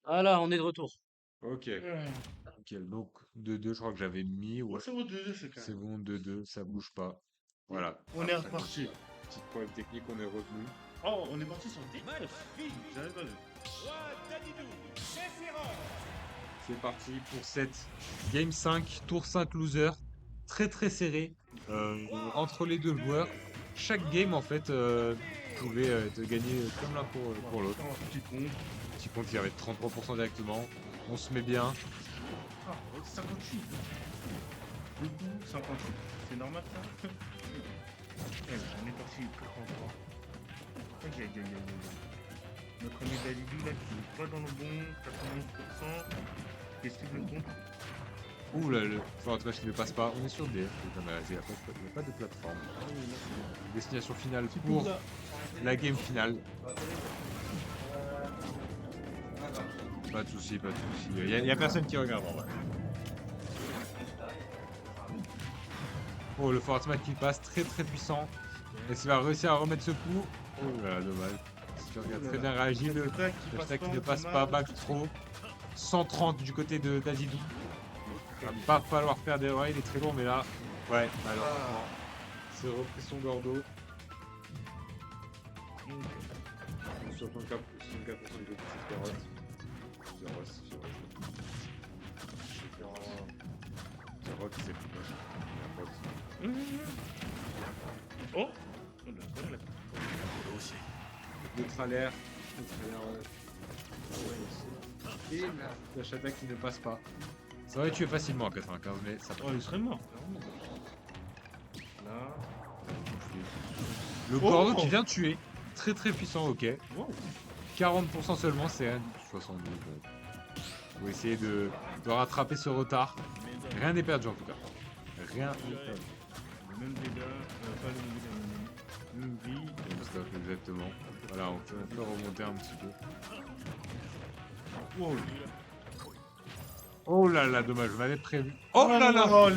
Ah là, on est de retour. Ok. Ouais. Nickel. Donc 2-2, je crois que j'avais mis. Ouais, Ouais. c'est bon, 2-2, c'est C'est carré. bon, 2-2, ça bouge pas. Voilà. On est Après reparti. petit problème technique, on est revenu. Oh, on est parti sur 19. J'avais pas vu. C'est parti pour cette Game 5, Tour 5 loser. Très très serré entre les deux joueurs. Chaque game en fait pouvait te gagner comme l'un pour l'autre. Un petit compte. Petit compte, il y avait 33% directement. On se met bien. Ah, 58. Du coup, 58. C'est normal ça? Eh, on est parti 83. Aïe, aïe, aïe, aïe, aïe. Notre ami Dalidou là qui est pas dans le bon, 91%. Qu'est-ce qu'il me compte? Ouh là, le Forest Match qui ne passe pas. On est sur DF. Il n'y a pas de plateforme. Ah oui, là c'est Destination finale c'est pour pour ça. la game finale. Pas de souci, pas de souci. Il y a personne qui regarde en vrai. Oh, le Forest Match qui passe très très puissant. Est-ce qu'il va réussir à remettre ce coup? Oh là là, dommage. Si tu regardes très bien réagi, le hashtag qui ne passe pas, back trop. 130 du côté de d'Azidou. Il va pas falloir faire d'erreur, il est très lourd, mais là, ouais, malheureusement. C'est repris son gordo. 64% de petites carottes. Carotte, c'est plus moche. Oh! On a pas de la- L'autre à l'air. Et la chata qui ne passe pas. Ça aurait tué facilement à 95, mais ça Oh, il serait mort, clairement. Là. Le Oh cordeau qui vient de tuer. Très très puissant, ok. Wow. 40% seulement, c'est un 72. Donc. Faut essayer de rattraper ce retard. Rien n'est perdu en tout cas. Rien n'est perdu. Le même dégâts, pas le même dégâts, même vie. Même stock, exactement. Voilà, on peut remonter un petit peu. Wow. Oh là là, dommage, je m'avais prévu. Oh là là! Oh,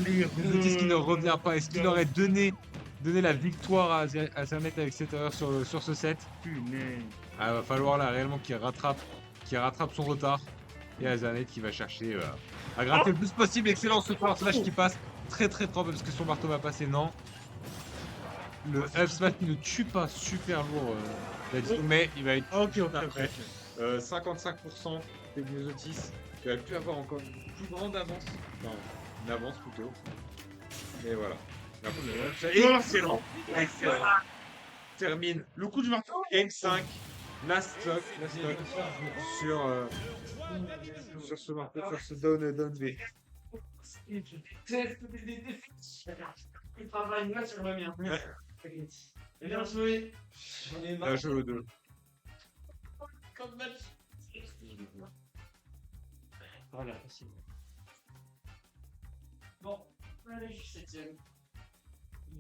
Qu'est-ce qui ne revient pas? Est-ce qu'il aurait donné la victoire à Zamet avec cette erreur sur ce set? Punaise. Ah, va falloir là réellement qu'il rattrape son retard. Et Azanet qui va chercher à gratter le plus possible. Excellent ce forward smash qui passe très très propre parce que son marteau va passer. Non. Le up smash qui ne tue pas, super lourd. Mais il va être Ok, ok, après. ok. 55% des Myosotis. Il va plus avoir encore une plus grande avance. Enfin, une avance plutôt. Et voilà. Excellent. Excellent. Termine Le coup du marteau. Game 5. Last stock sur, sur ce marteau, sur ce down V. Il travaille là sur le mien. Et bien joué. J'en ai marre. Là, je le donne. Comme match. Voilà, facile. Bon, allez, je suis 7ème.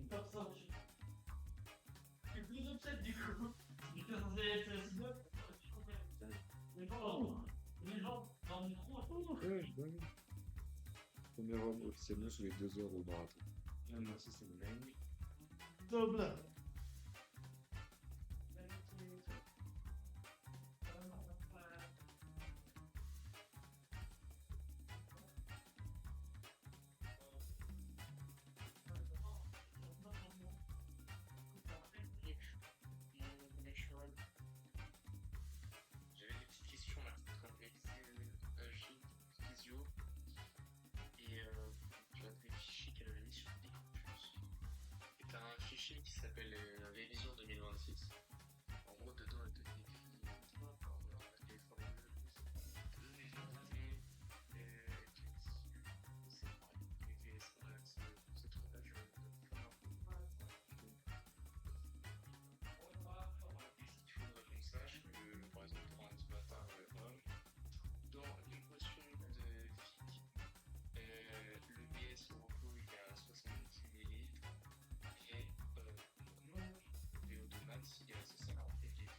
Comme ça, je suis plus upset du coup. J'étais censé être 6ème. Mais bon, les gens dans le micro. Ouais, je donne. Premier homme officiellement sur les 2 heures au marathon. Merci, c'est une dingue. Double. J'avais des petites questions là, quand j'ai j'ai une visio et tu as des fichiers qu'elle avait mis sur Décompus. Et tu as un fichier qui s'appelle Révision 2026. En gros, dedans, elle te décrit les formules, les unités, c'est pareil, les VS Max, ces trucs-là, je vais faire un peu. Et ce qu'il faudrait qu'on sache, que par exemple, pour un Tabata homme, dans l'équation de physique, le BS au repos il est à 70 ml et le VO2 max il est à 150 ml.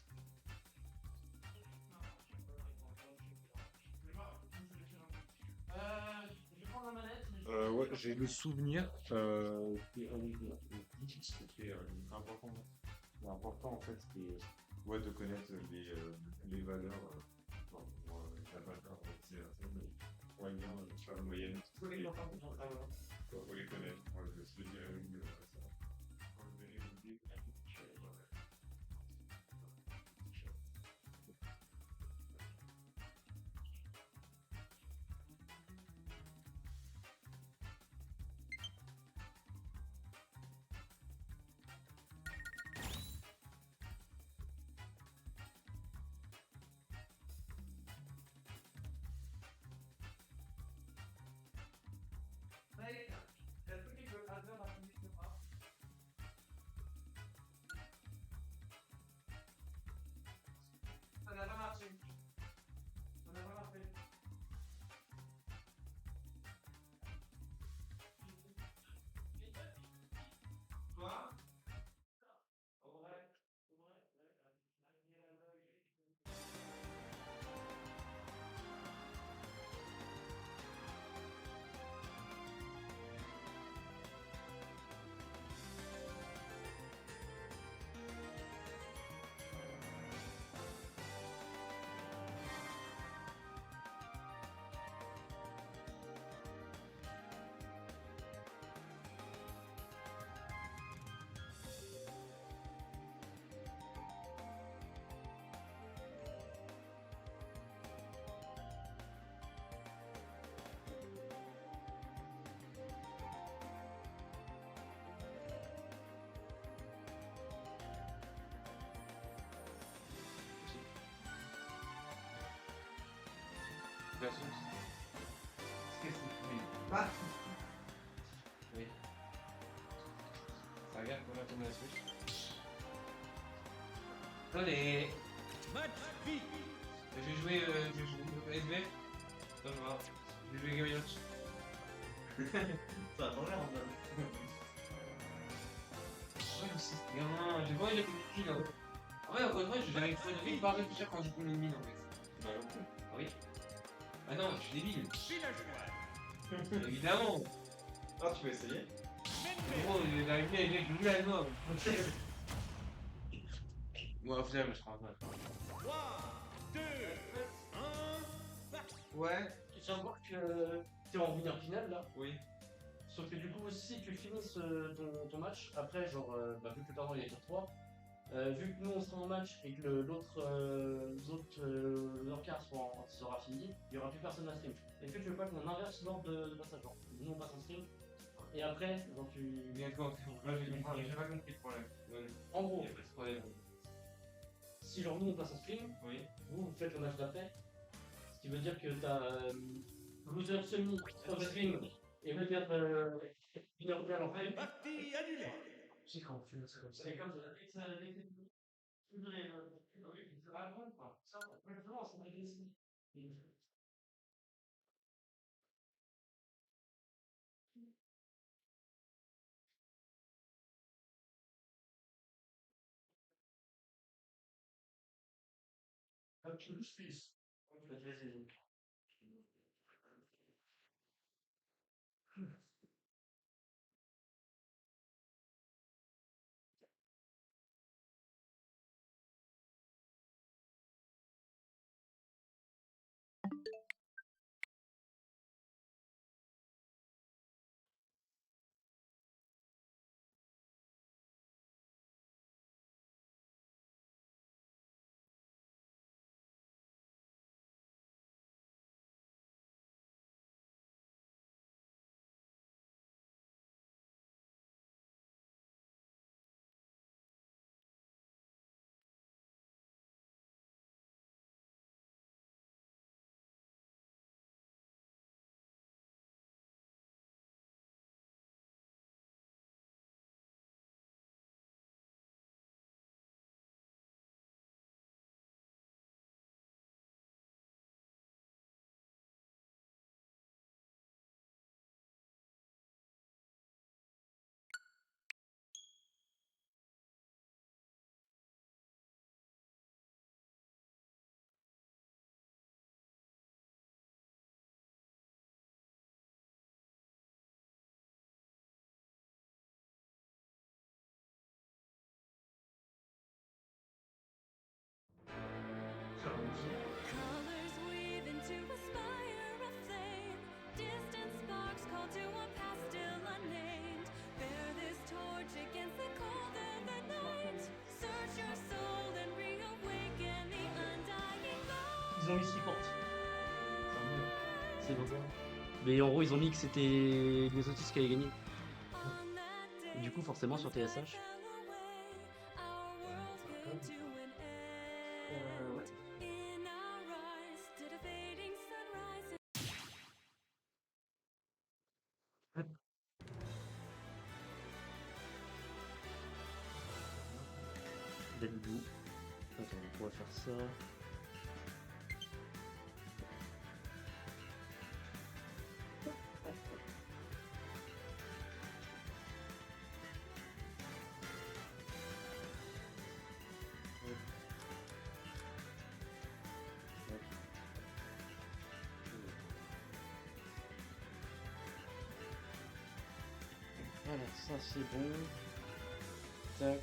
Je vais prendre la manette. Ouais, j'ai le souvenir c'était important. L'important en fait, c'était ouais, de connaître les valeurs. Bon, la balle poignant, tu vois, la moyenne. Tous les gens qui sont très loin. Faut les connaître. Moi, je suis bien ça. Quand je vais les oublier, je vais Mec, il y a un truc qui peut faire la musique de pas. Ça n'a pas marché. Ça n'a pas marché. Quoi? Ouais. La sauce. Qu'est-ce que c'est? Ah! Oui. Ça regarde combien on a la Switch. Allez. Je vais jouer SB. Attends, je vais voir. Je vais jouer Game Watch. Ça a pas l'air en Ouais, mais c'est gamin, j'ai pas envie de la petite là. En vrai, encore une fois, j'arrive pas à réfléchir quand je prends une mine en fait. Bah non plus. Ah oui. Ah non, je suis débile. Évidemment. Ah, tu peux essayer? Gros, il est arrivé avec le boule à mort. Moi, au final, je crois pas. Ouais. Tu viens de voir que t'es en winner final là. Oui. Sauf que du coup, si tu finisses ton match, après, genre, vu que le il y a 3, vu que nous on sera en match et que leur quart sera fini, il n'y aura plus personne à stream. Est-ce que tu veux pas qu'on inverse l'ordre de passage? Genre, nous on passe en stream, et après, genre tu. Bien d'accord, là j'ai pas compris le problème. Ouais. En gros, Y a pas de problème. si genre nous on passe en stream, Oui. vous faites le match d'après, ce qui veut dire que t'as loser semi sur le stream et peut-être une heure bien en fait. Partie annulée. C'est quand on fait ça comme ça. C'est comme ça. Vas-y. ils ont mis ce report. C'est bon. Mais en gros, ils ont mis que c'était les autistes qui avaient gagné. Et du coup, forcément, sur TSH. Ouais. Dalibou. Attends, on va faire ça. Voilà, ça c'est bon. Tac.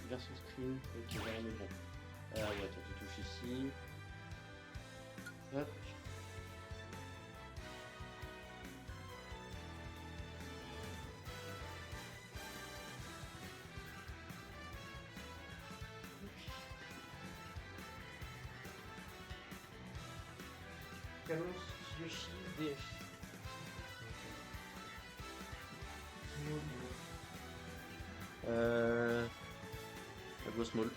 Version screen. Ok, là on est bon. Ah ouais, attends, tu touches ici. Hop. Calos, Yoshi, DF. Go small.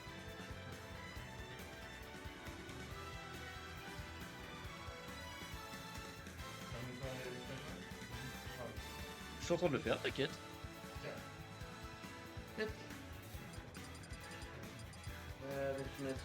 Je suis en train de le faire, t'inquiète. Donc tu m'as dit...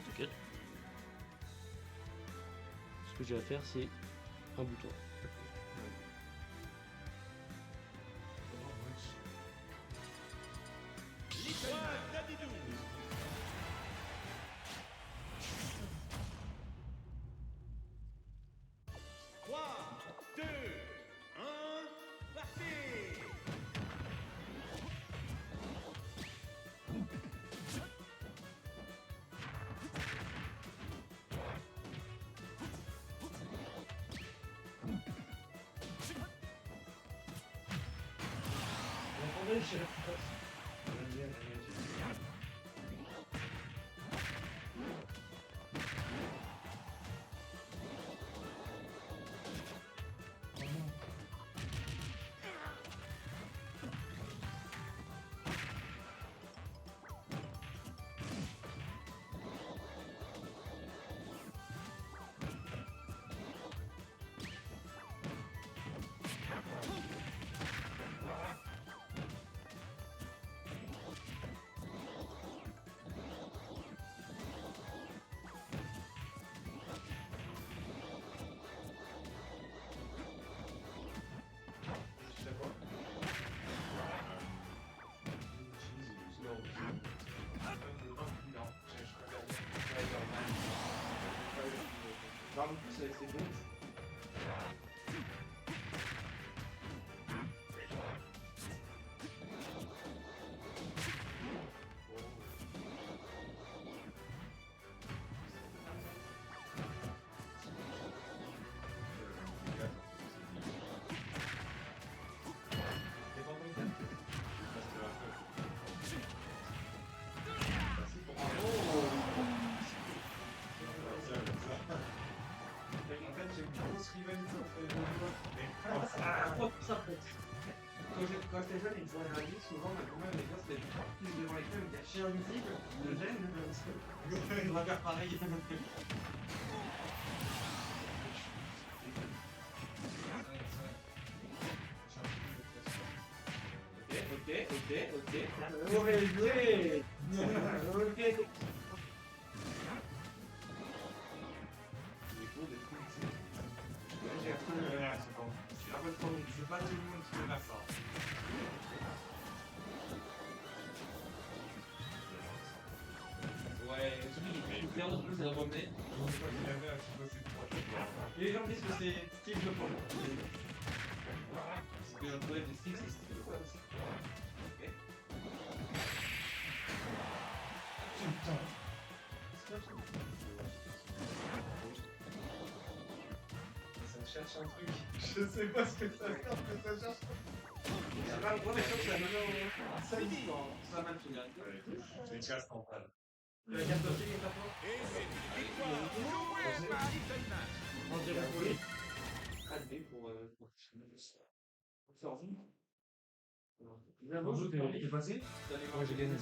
T'inquiète. Ce que j'ai à faire, c'est un bouton. C'est bon. Quand j'étais jeune, ils faisaient réagir souvent, mais quand même, les gars, c'était plus devant les films, il y a chien invisible, le gêne, il regarde pareil. Ok. Mauvais joué. Ok. Je veux pas tout le monde qui me la sort. Ouais, celui qui perd de plus à remonter. Les gens disent que c'est Steve le pauvre. Parce que j'ai trouvé des Steve, c'est Steve le pauvre aussi. Ok. Ça cherche un truc. Je sais pas ce que ça fait, mais ça cherche. C'est pas le problème, je crois que c'est la même ça ici, ça m'a fait C'est une case centrale. la carte de est pas forte. On dirait pour les 4B pour survie. Bonjour, t'es passé? Ouais, j'ai gagné.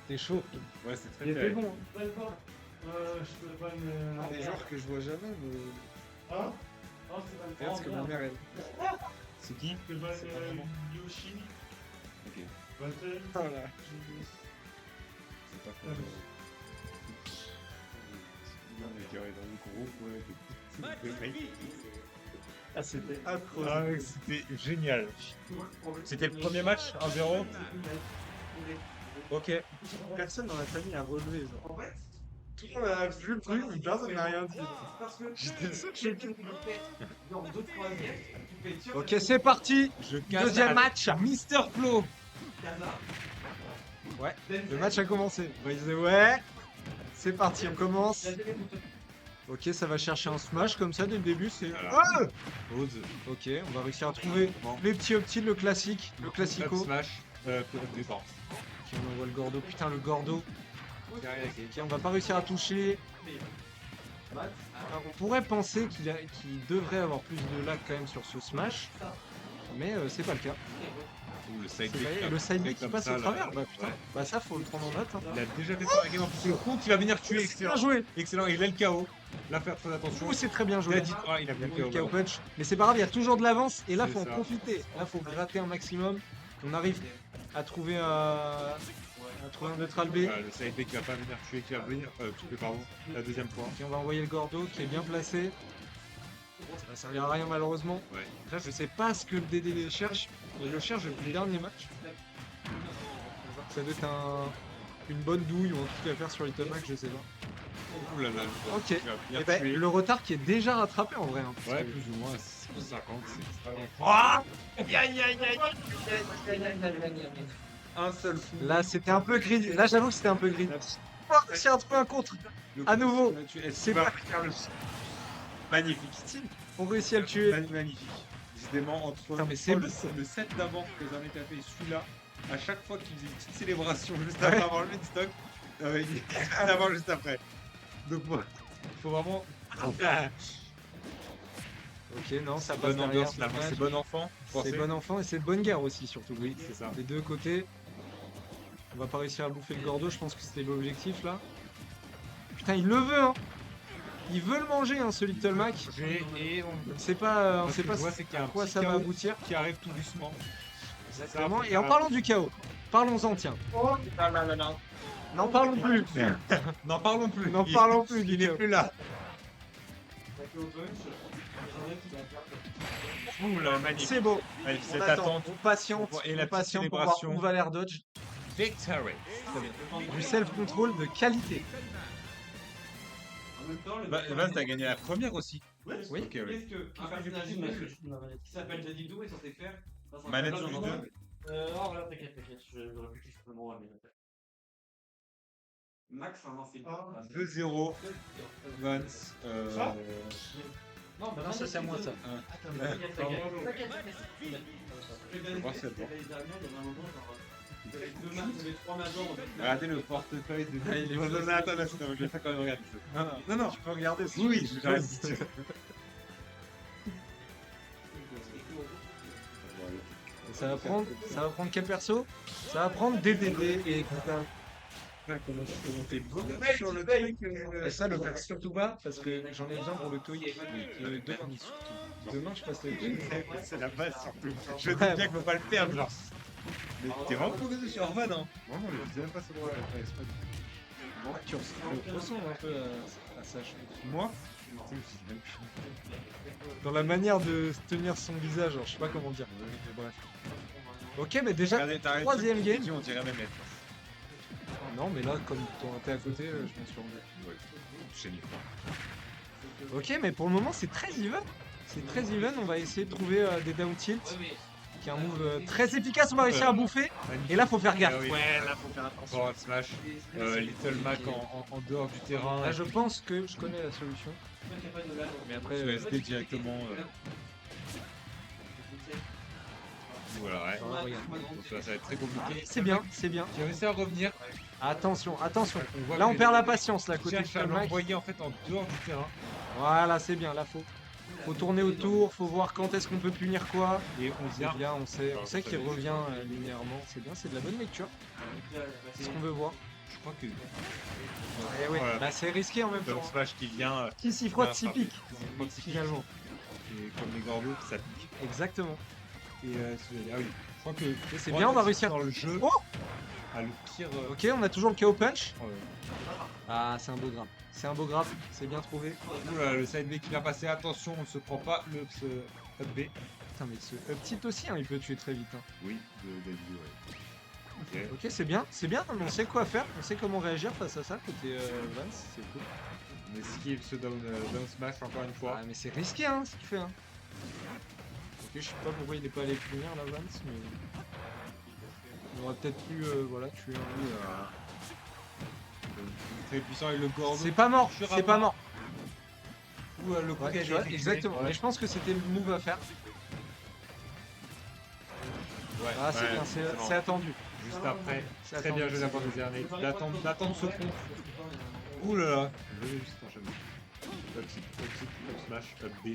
T'es chaud. Ouais, c'est très Il était fair. bon. D'accord. Je peux pas me. Des joueurs que je vois jamais, mais Hein? Oh, c'est pas le regarde ce que ma mère aime. C'est qui? Que va C'est pas vraiment. Yoshi. Ok. Battle. Voilà. C'est pas quoi. On est dans le groupe, ouais. de mecs. Ah, c'était Affreux. Ah ouais, c'était génial. C'était le premier match 1-0. Ok. Personne dans la famille a relevé. Genre. En fait, Tout le monde a vu le truc, mais personne n'a rien dit. parce que J'étais sûr que quelqu'un qui le fait dans 2-3e, tu fais sûr Ok, c'est parti. Je casse Deuxième à- match, Mister Flo. Casa. Ouais, le match a commencé. Bah, il disait ouais. C'est parti, on commence. Ok, ça va chercher un smash comme ça dès le début. C'est. Voilà. Ah Pause. Ok, on va réussir à trouver Bon. les petits optiles, le classique, le Up classico. smash. Défense. Ok, on envoie le Gordo. Putain, le Gordo. Ok, on va pas réussir à toucher. Alors, on pourrait penser qu'il devrait avoir plus de lag quand même sur ce smash. Mais c'est pas le cas. Ou le side C'est vrai, B. le side B qui comme passe ça, au là. travers. Bah putain, Ouais. bah ça faut le prendre en note. Hein. Il a déjà fait ça game en plus. Le compte, il va venir tuer. Excellent. Bien joué. Excellent. Il a le KO. Là, faire très attention. Ouh, c'est très bien Il a joué. dit. Ah, il a bien Le le KO KO. punch. Mais c'est pas grave, il y a toujours de l'avance et là C'est faut en ça. profiter. Là faut gratter un maximum. On arrive à trouver un neutral B. Le side B qui va pas venir tuer, qui va venir tuer, pardon, la deuxième fois. Ok, on va envoyer le Gordo qui est bien placé. Ça va servir à rien malheureusement. Ouais. Là je sais pas ce que le DD cherche. Il le cherche depuis le dernier match. Ça doit être une bonne douille ou un truc à faire sur Little Mac, je sais pas. Ouh là là. Ok. Il va venir Et ben, tuer. le retard qui est déjà rattrapé en vrai. Hein, parce Ouais, que- plus ou moins 50, c'est vraiment. Ah Un seul coup. Là c'était un peu gris. Là j'avoue que c'était un peu gris. Oh, c'est un truc un contre. À nouveau. C'est pas Magnifique. on réussit à le tuer. Magnifique. Décidément, entre Putain, mais c'est le, beau. le set d'avant que les années tapé et celui-là, à chaque fois qu'il faisait une petite célébration juste Ouais. après avoir le stock, il avant juste après. Donc bon, il faut vraiment. Ok, non, ça passe Bonne derrière, ambiance là, dommage. c'est bon enfant. C'est bon enfant et c'est de bonne guerre aussi surtout. Oui, c'est ça. Des deux côtés. On va pas réussir à bouffer le Gordo, je pense que c'était l'objectif là. Putain, il le veut hein. Il veut le manger hein, ce Little Mac. Et On sait pas, Ce que je vois, c'est qu'il y a à un quoi petit ça va chaos aboutir. qui arrive tout doucement. Exactement. Et en parlant du chaos, parlons-en tiens. N'en parlons plus. N'en parlons plus. N'en parlons plus du Il n'est chaos. plus là. Ouh là, magnifique. C'est beau. Magnifique. On Cette attend, attente. on patiente, Et la on petite patiente pour voir célébration. où va l'air dodge. Victory. Du self-control de qualité. En même temps, le Bah, t'as gagné la première aussi. Oui. Oui. Ok, oui. Qu'est-ce qu'un personnage qui s'appelle Jadidou est censé faire dans un Manette tableau plus dans un- deux. Oh, voilà, t'inquiète, je réfléchis simplement à mes notes. Max invincible. 2-0. Vance. Ça Non, Non, ça c'est à moi ça. T'inquiète, t'inquiète. Je vais voir si elle voit. L'année dernière, il y avait un moment, genre, il y avait 2 matchs, il y avait 3 majors. Regardez le portefeuille de. Ah, il est Non, fou. non, attends, je vais faire quand même regarder ça. Non, non. Tu peux regarder. si Oui, tu je veux. vais regarder. Ça va prendre quel perso? Ça va prendre DDD et Comment t'es beau sur le Et ça, le faire surtout pas, parce que j'en ai besoin pour le TOEIC. Demain, surtout. Demain, je passe le TOEIC. C'est la base surtout. Je dis bien qu'il faut pas le perdre, genre. Mais t'es vraiment focusé sur Orvan, hein. Vraiment, je disais même pas ce droit. Bon, tu ressembles un peu à ça, je trouve. Moi Dans la manière de tenir son visage, alors je sais pas comment dire. Mais bref. Ok, mais déjà, Regardez, t'as arrêté troisième le game. on dirait même être. Non, mais là, comme t'es à côté, je m'en suis rendu. Ouais, génie. Ok, mais pour le moment, c'est très even. C'est très even. On va essayer de trouver des down tilt. qui est un move très efficace. On va réussir à bouffer. Et là, faut faire gaffe. Ah oui. Ouais, là, faut faire attention. Forward smash. Little Mac en dehors du terrain. Là, je pense que je connais la solution. Mais après, Sur SD directement. Voilà, ouais. regarde. Donc ça va être très compliqué. C'est bien, c'est bien. J'ai réussi à revenir. Attention, attention. voit Là, que on perd les- la patience, là, Je côté cherche à Little Mac. l'envoyer en fait en dehors du terrain. Voilà, c'est bien. Là, faut tourner autour. Faut voir quand est-ce qu'on peut punir quoi. Et on C'est vient. bien, on sait qu'il revient linéairement. C'est bien, c'est de la bonne lecture. C'est ce qu'on veut voir. Je crois que. Et ouais, Voilà. bah, c'est risqué en même temps. Double smash qui vient. Qui s'y frotte Ouais, s'y pique, finalement. Et comme les gordos, ça pique. Exactement. Et ah oui. Je crois que. Et c'est bien, on va réussir. Dans le jeu. Oh, Ah, le pire. ok, on a toujours le KO punch. Ouais. Ah, c'est un beau grab. C'est un beau grab, c'est bien trouvé. Oula, le side B qui vient passer. Attention, on ne se prend pas le up B. Putain, mais ce petit aussi, hein, il peut tuer très vite. Hein. Oui, de ouais. Ok. Ok, c'est bien, on sait quoi faire, on sait comment réagir face à ça côté Vance, c'est cool. On esquive ce down smash encore une fois. Ah, mais c'est risqué, hein, ce qu'il fait. Hein. Ok, je sais pas pourquoi il n'est pas allé punir la Vance, mais. On aurait peut-être pu voilà, tuer un. Très puissant et le gordo. C'est pas mort, Sur c'est un pas pas. mort. Ou le coup Ouais, qui a tu vois, été exactement. effectué. Mais je pense que c'était le move à faire. Ouais, Ah, c'est ouais, bien, bon. c'est attendu. Juste après, C'est très bien attendu. joué de la part des Zernay. D'attendre ce fond. Ouh là là. Je vais juste enchaîner. Up smash, up B.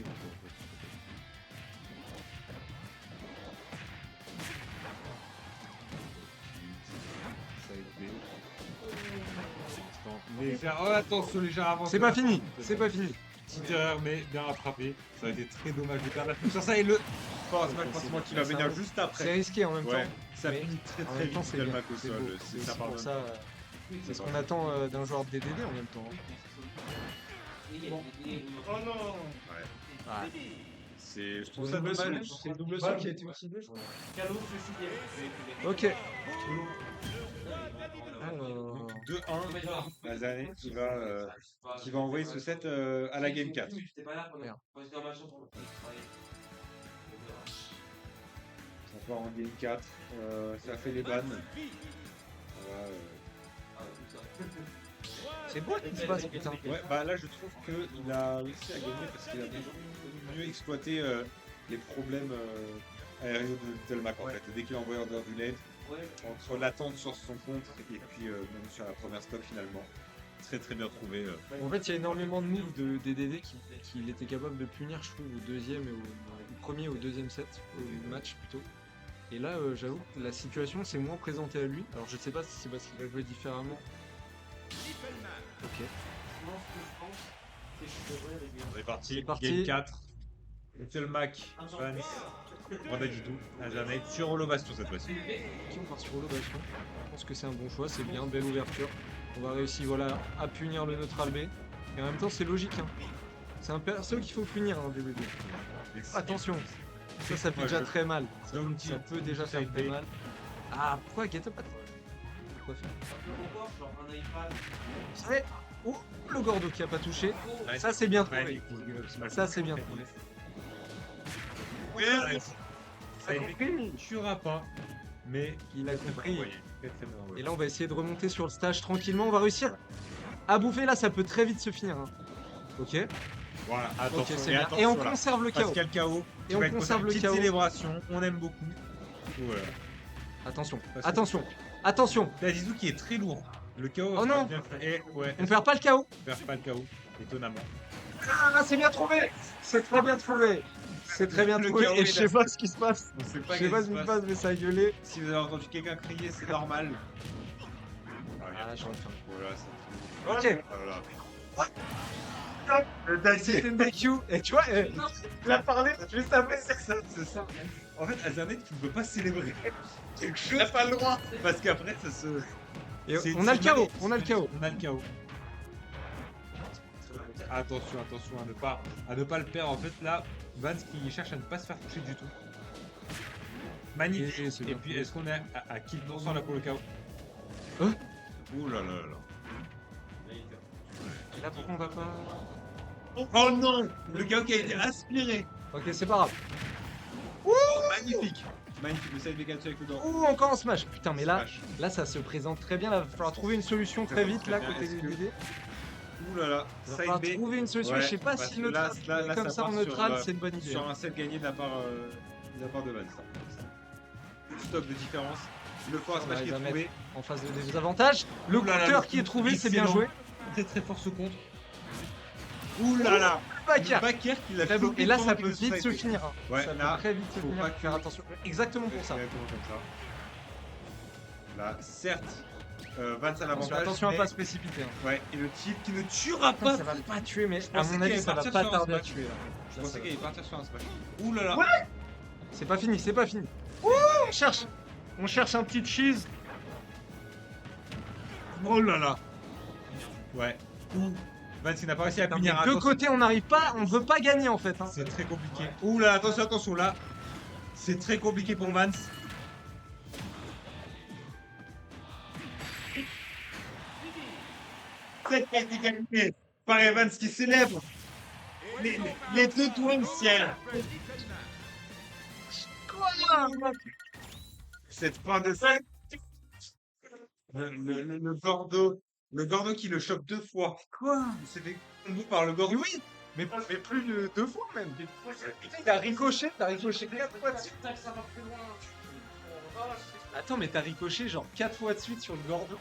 Side B. Mais faire oh, attention, légère avance. C'est pas fini, c'est pas fini. Petite erreur, mais bien rattrapé. Ça a été très dommage de perdre la puissance. Ça et le. Forward smash, forcément, qui va Ça venir va. juste C'est après. risqué en même temps. Ouais, ça mais finit très En très même temps, vite c'est le bien. Mac au C'est sol. beau. C'est C'est ça aussi pardonne. pour ça. C'est ce qu'on attend d'un joueur de DDD en même temps. Oh non. Ah, Je c'est trouve ça dommage. le double saut qui a été utilisé. Ok. Alors. 2-1, Azane qui va envoyer ce set à la Game 4. Merde. Ça part en Game 4, ça fait les bans. Voilà, C'est beau ce qui se passe, putain. ouais, bah là je trouve qu'il a réussi à gagner parce qu'il a mieux exploité les problèmes aériens de Little Mac en fait. Dès qu'il a envoyé en dehors du lane, entre l'attente sur son contre et puis même sur la première stock finalement. Très très bien trouvé. En fait, il y a énormément de moves de DDD qu'il était capable de punir, je trouve, au deuxième et au premier et au deuxième set, au match plutôt. Et là, j'avoue que la situation s'est moins présentée à lui. Alors, je sais pas si c'est parce qu'il va jouer différemment. Ok. On est parti. C'est parti. Game 4. Little Mac, Vance, Randa du tout, Azane sur Holo Bastion cette fois-ci. Qui on part sur Holo Bastion. Je pense que c'est un bon choix, c'est bien, belle ouverture. On va réussir voilà, à punir le neutral B. Et en même temps, c'est logique. Hein. C'est un perso qu'il faut punir, hein, DDD. Attention, ça fait déjà très mal. Ça peut déjà faire très mal. Ah, pourquoi Get Up Pourquoi faire C'est... Oh, le Gordo qui a pas touché. Ça, c'est bien trouvé. Ça, c'est bien trouvé. Ça ne tuera pas, mais Il a compris. très très bien. Et là, on va essayer de remonter sur le stage tranquillement. On va réussir à bouffer. Là, ça peut très vite se finir. Hein. Ok. Voilà, Ok, attention. c'est bien. Et on conserve le Parce chaos. qu'il y a le chaos. Et on conserve le petite chaos. célébration, on aime beaucoup. Voilà. Attention, Parce que- attention, attention. T'as Zizou qui est très lourd. Le chaos. Oh non. bien fait. Et ouais, On perd pas le chaos. on perd pas le chaos, étonnamment. Ah, c'est bien trouvé. C'est très bien trouvé. C'est très bien Le trouvé. chaos Et est je sais là. pas ce qui se passe. On sait Je sais pas ce qui se passe, mais ça a gueulé. Si vous avez entendu quelqu'un crier, c'est normal. Ah, j'en ai fait un. Voilà, Ok. Voilà. C'est une DQ. Et tu vois, il a parlé juste après, c'est ça. C'est ça. En fait, Azernet, tu ne peux pas célébrer quelque chose. T'as pas le droit. Parce qu'après, ça se. Et c'est- on a le c'est chaos. mal- On a le chaos. On a le chaos. Attention à ne pas le perdre. En fait, là, Vance qui cherche à ne pas se faire toucher du tout. Magnifique. Et c'est Et bien puis, trouvé. est-ce qu'on est à qui % là pour le chaos Hein Ouh là là là. Et là, pourquoi on va pas. Oh non, le chaos qui a été aspiré. Ok, c'est pas grave. Magnifique. Magnifique, le side méga dessus avec le dent. Oh, encore un smash. Putain, mais là, Smash. là, ça se présente très bien. Là, va falloir trouver une solution très vite, là, Très bien. côté Est-ce des que- DD. Ouh là là, Va side falloir B. trouver une solution. Ouais, Je sais pas parce si que le là, neutral, là, comme ça ça en part sur, neutral, c'est une bonne idée. Sur hein. un set gagné de la part de Vance. Stop de différence. Le forward Ouais, smash qui il est va trouvé. En face de désavantage. Le Ouh là là, compteur le qui est coup trouvé, c'est bien excellent. joué. Très très fort ce contre. Ouh là là. Backer. Backer qui l'a Très beau. flippé Et là, pendant ça qu'il peut était vite sur se side. finir. hein. Ouais, Ça là, peut très vite se faut finir. pas que- Faire attention. Exactement pour ça. Exactement comme ça. Là, certes, Vance a Attention, l'avantage. attention à mais- pas se précipiter. hein. Ouais, et le chip qui ne tuera Putain, pas. ça va pas tuer, mais à pensais mon qu'il avis, allait ça va partir pas sur un tarder à smash. tuer. là. Je Là, pensais ça qu'il va. allait partir sur un smash. Ouh là là. C'est pas fini, c'est pas fini. Ouh, on cherche un petit cheese. Oh là là. Ouais. Ouh. Vance il n'a pas réussi à Des punir. deux Attention. côtés, on n'arrive pas, on veut pas gagner en fait. hein. C'est très compliqué. Ouh là, attention, attention là. C'est très compliqué pour Vance. Cette qualité par Evans qui célèbre les deux doigts au ciel. Cette fin de scène. Le Gordo. Le Gordo qui le chope 2 fois. Quoi? Il s'est fait combo par le Gordo. Oui, mais plus de 2 fois même. Putain, il a ricoché, t'as ricoché 4 fois de suite. Tac, ça va plus loin. Attends, mais t'as ricoché genre 4 fois de suite sur le Gordo.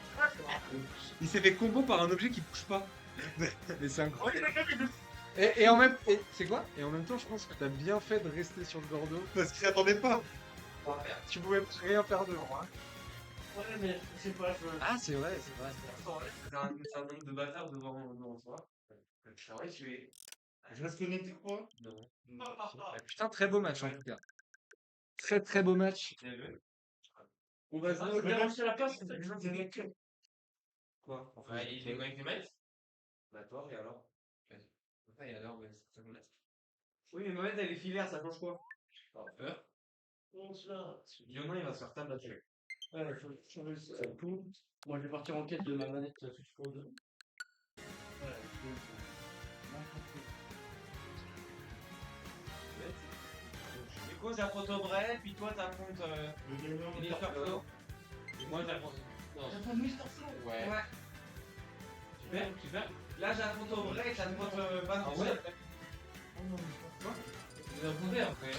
Il s'est fait combo par un objet qui bouge pas. Mais c'est incroyable. Et en même c'est quoi? Et en même temps, je pense que t'as bien fait de rester sur le Gordo. Parce qu'il s'y attendait pas. Tu pouvais rien faire devant. Hein. Ouais, mais je sais pas, je. Ah, c'est vrai, c'est vrai. C'est un nombre de bâtards devant toi. C'est vrai, tu es. Je reste connecté quoi? Non. Putain, très beau match en tout cas. Très très beau match. On va se garantir la place. Quoi? Ouais, il est avec les maîtres. D'accord, et alors? Et alors, ça vous laisse. Oui, mais Mohamed, elle est filaire, ça change quoi? Pas peur. On se l'a. Lionel, il va se faire table là-dessus. Ouais, il faut changer ça. Tout. Moi, je vais partir en quête de ma manette Switch Pro 2. Ouais, Du coup, j'affronte Aubrey, puis toi t'affrontes Mister Flo. Moi j'affronte. j'attends Mister Flow. Ouais. Super, super. Là j'affronte Aubrey, j'affronte Van Ah ouais? Vous affrontez après.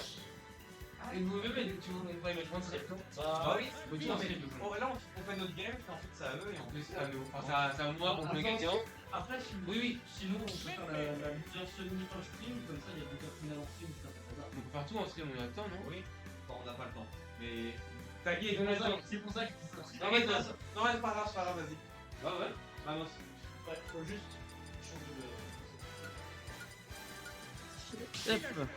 Et vous verrez, tu vous pas les points de sélection. Ah oui, Oui, non, mais- mais là on fait notre game, puis ensuite c'est à eux et en plus c'est à nous. Enfin, c'est à moi contre le gagnant. Après, si Oui, oui. Sinon, on peut faire la plusieurs semi en stream, comme ça, il y a plusieurs finales en stream, ça fait ça. on peut faire tout en stream, on a le temps, non? Oui. Bon, on n'a pas le temps. Mais. Taguer, C'est pour ça que c'est sorti. non, mais c'est pas grave, vas-y. Ah ouais. Bah, non, Ouais, faut juste changer de.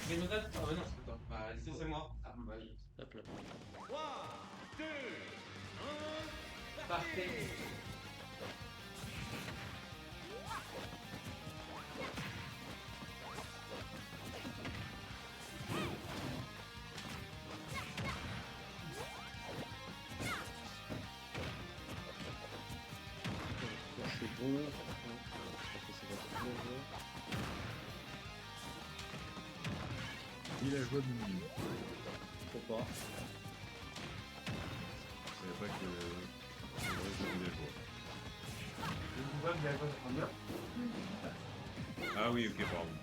Mais nos dates, ah ouais, non, c'est pas. Bah, c'est moi. Ah, bah, hop là. Parfait. C'est bon. Villageois de minuit. Faut pas. Je savais pas que. C'est vrai, c'est villageois. Ah oui, ok, pardon.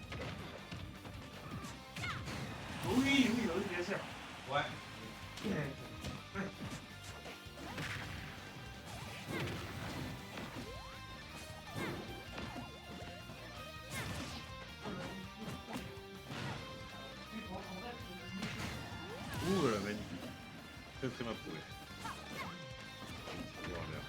Oui, bien sûr. Ouais. Ouh, voilà, magnifique. Très très bien prouvé. Voilà.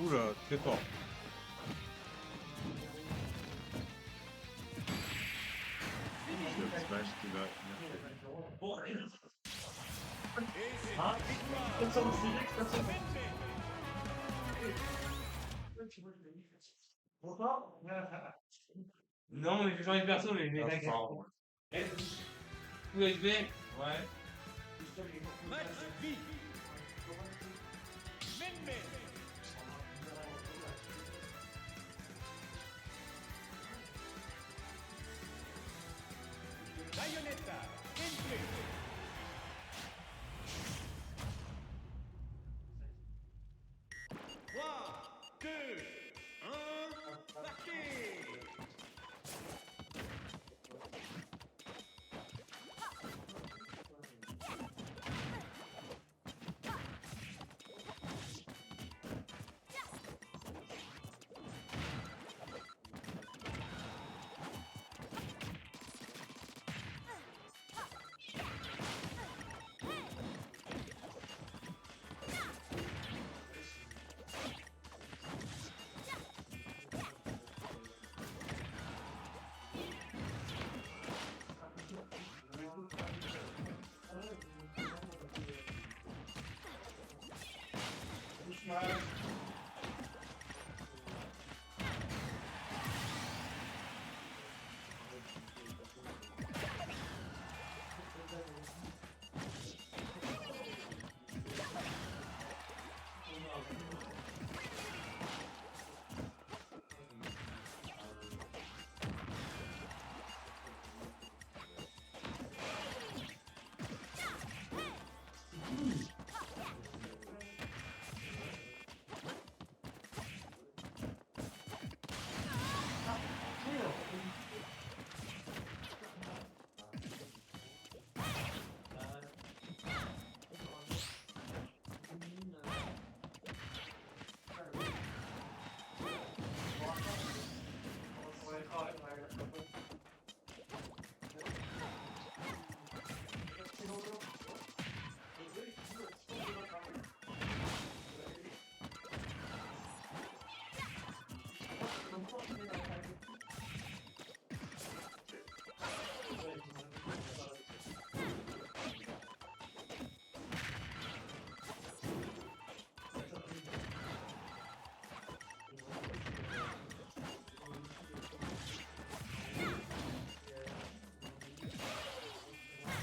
Oula, très fort. Le smash qui va. Ah, comme ça, on s'est dit que ça Bonsoir. Non, mais j'ai changé de perso, mais Ah, t'inquiète. fort. USB. Ouais.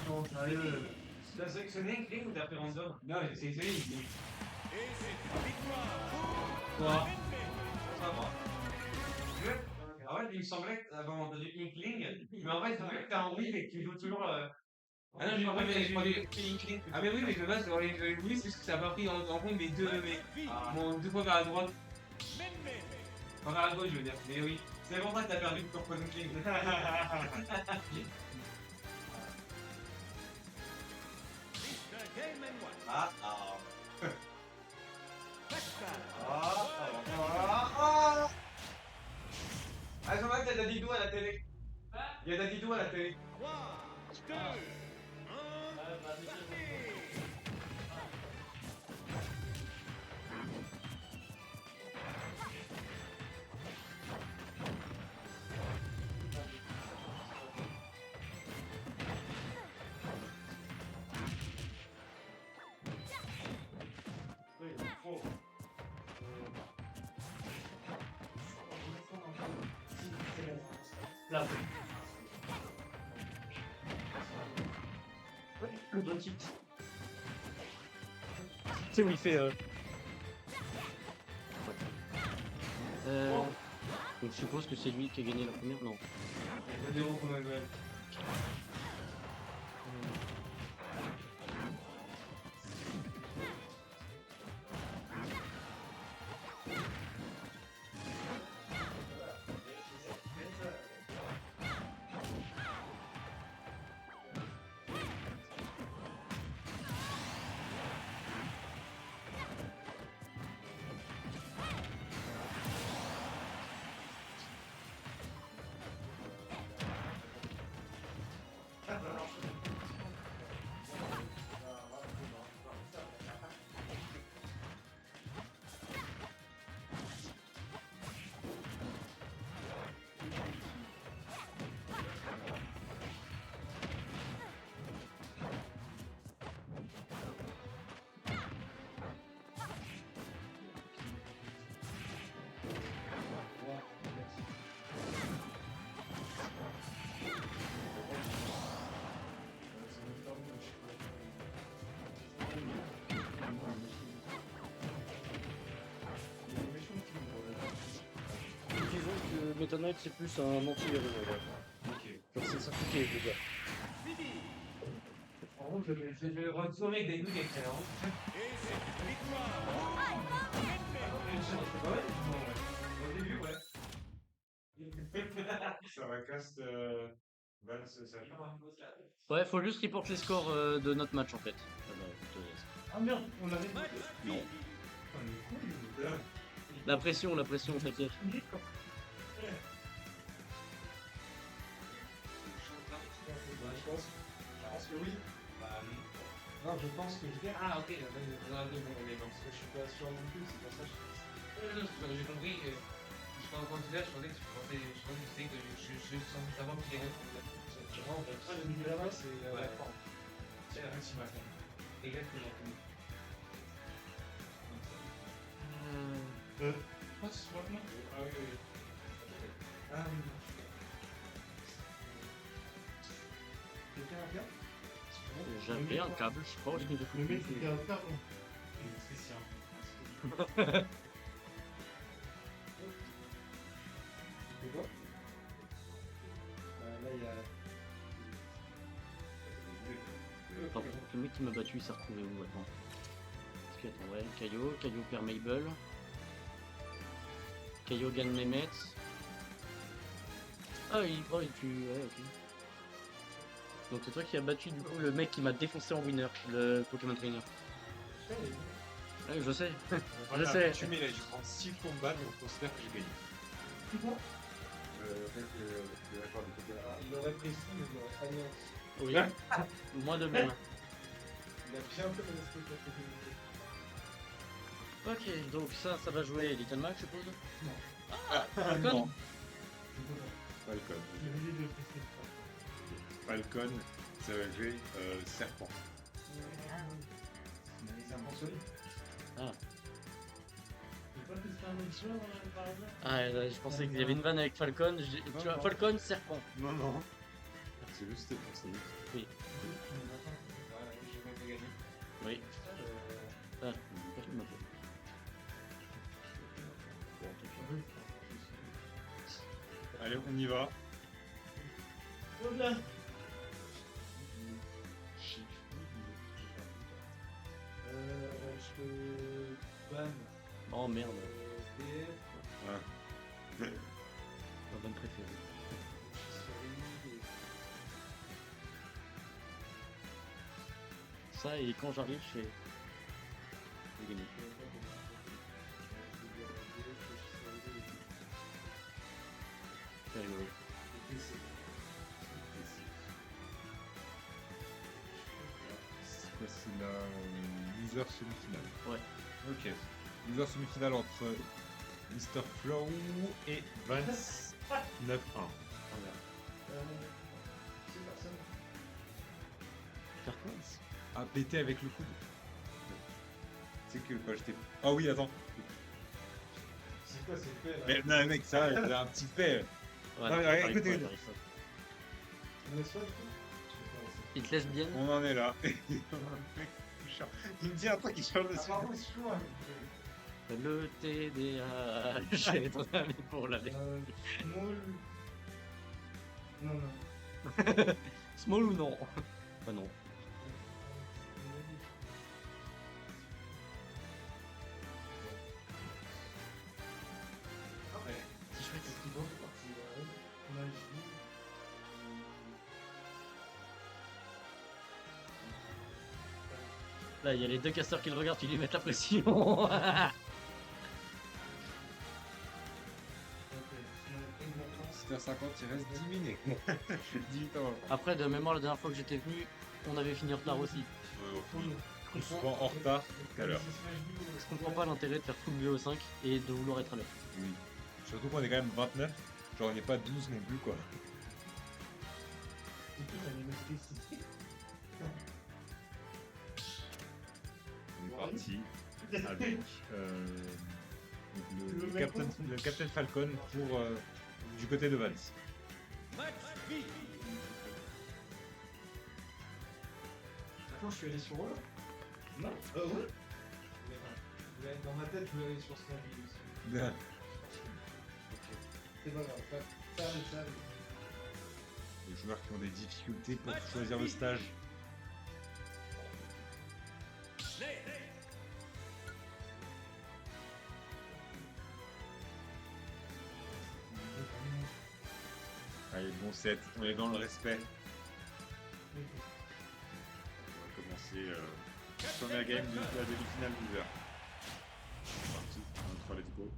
Non, sérieux. T'as sélectionné une clé ou t'as fait random? Non, j'ai sélectionné une clé. Quoi? Ça va. Ah ouais, il me semblait que t'avais entendu Inkling, mais en fait, il semblait que t'as envie et que tu joues toujours. Ah non, j'ai pas fait Inkling. Ah, mais oui, mais de base, oui, c'est parce que ça n'a pas pris en compte mes deux. Mon deux fois vers la droite. Enfin, vers la gauche, je veux dire. Mais oui. C'est pour ça que t'as perdu pour ton Inkling. Ah, ah. Ah, je vois qu'il y a Dadidou à la télé. Il y a Dadidou à la télé. Là. Le bon titre. Tu sais où il fait. Donc je suppose que c'est lui qui a gagné la première, non. Meta Knight, c'est plus un anti-héros. Ouais. Ok. Genre, c'est ça qui est le gars. En gros, je vais le retourner avec des nouilles avec ça. Au début, ouais. Ça va casse Vance, ça. Ouais, faut juste qu'il porte les scores de notre match en fait. Ah bah, je te laisse. Ah merde, on l'avait dit. Non. On est con, lui. La pression, t'inquiète. Je pense que oui. Non, je pense que je gagne. Ah, ok, parce Je suis pas sûr non plus, c'est pour ça que j'ai compris. Je suis pas en candidat, je pensais que tu pensais que je sens savoir qui est. le milieu là-bas, c'est Ouais. la forme. C'est la maximum. Exactement. Ah, c'est maintenant. Ah oui, oui. Quelqu'un a bien J'avais un câble, je sais pas où est-ce que j'ai Le foutu. mec, il est en retard. C'est quoi là, il y a. Attends, le mec qui m'a battu, il s'est retrouvé où? Attends. Parce que, attends, ouais, Caillot perd Mabel. Caillot gagne Mehmet. Ah, il tue. Ouais, ok. Donc c'est toi qui as battu du coup le mec qui m'a défoncé en winner, le Pokémon Trainer. Ouais, je sais. Je sais. Tu mets là, je prends 6 combats, donc on considère que j'ai gagné. Le record de Pokémon. Il aurait précis, mais il aurait anéanti. Oui. Moins de moins. Il a bien fait de respecter la sécurité. Ok, donc ça va jouer Little Mac, je suppose. Non. Falcon. J'ai oublié de préciser. Falcon, ça va jouer Serpent. C'est un bon solide. Ah. C'est pas que c'est un autre joueur par exemple. Ah, je pensais qu'il y avait une vanne avec Falcon. Tu vois, Falcon, serpent. Non, non. C'est juste conseillé. Oui. Oui. Ah, personne m'a fait. Allez, on y va. Je peux ban Oh merde, BF, Ah. ma vanne préférée. Ça, et quand j'arrive, je fais. J'ai gagné. C'est rigolo. C'est quoi, c'est la loser semi-finale. Ouais. Ok. Loser semi-finale entre Mr. Flow et Vance 9-1. Faire quoi? À péter avec le coude. C'est que quand j'étais. Ah oui, attends. c'est quoi ces faits là Mais non, mec, ça, j'ai un petit fait. Ouais, Non, mais j'arrive écoutez, pas, j'arrive pas. Tu me laisses pas du coup Il te laisse bien? On en est là. Il me dit un truc qui change de suite. Pardon, excuse-moi. Le TDA, j'ai ton ami pour la Small. Non, non. Small ou non? Bah non. C'est chouette, c'est ce qu'il faut. Magie. Là, il y a les deux casteurs qui le regardent, qui lui mettent la pression. C'était 50, il reste 10 minutes. 10 minutes avant. Après, de mémoire, la dernière fois que j'étais venu, on avait fini en retard aussi. Plus souvent en retard qu'à l'heure. Je comprends pas l'intérêt de faire full VO5 et de vouloir être à l'heure. Oui. Surtout qu'on est quand même 29. Genre on n'est pas 12 non plus quoi. On est parti avec donc le Captain Falcon pour du côté de Vance. Attends, je suis allé sur eux. Non, Dans ma tête, je voulais aller sur Snapchat aussi. Bien. C'est pas grave. Ça. Les joueurs qui ont des difficultés pour choisir le stage. Allez, bon set, on est dans le respect. On va commencer première game de la demi-finale loser. C'est parti, 1, 3, let's go.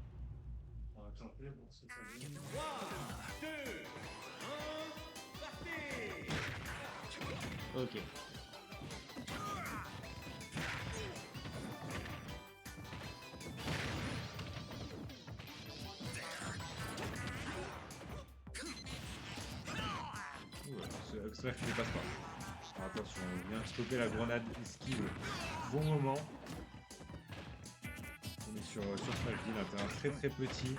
Ok. Smash ne passe pas. Alors attention, on vient stopper la grenade esquive au bon moment. On est sur Smashville, un terrain très petit.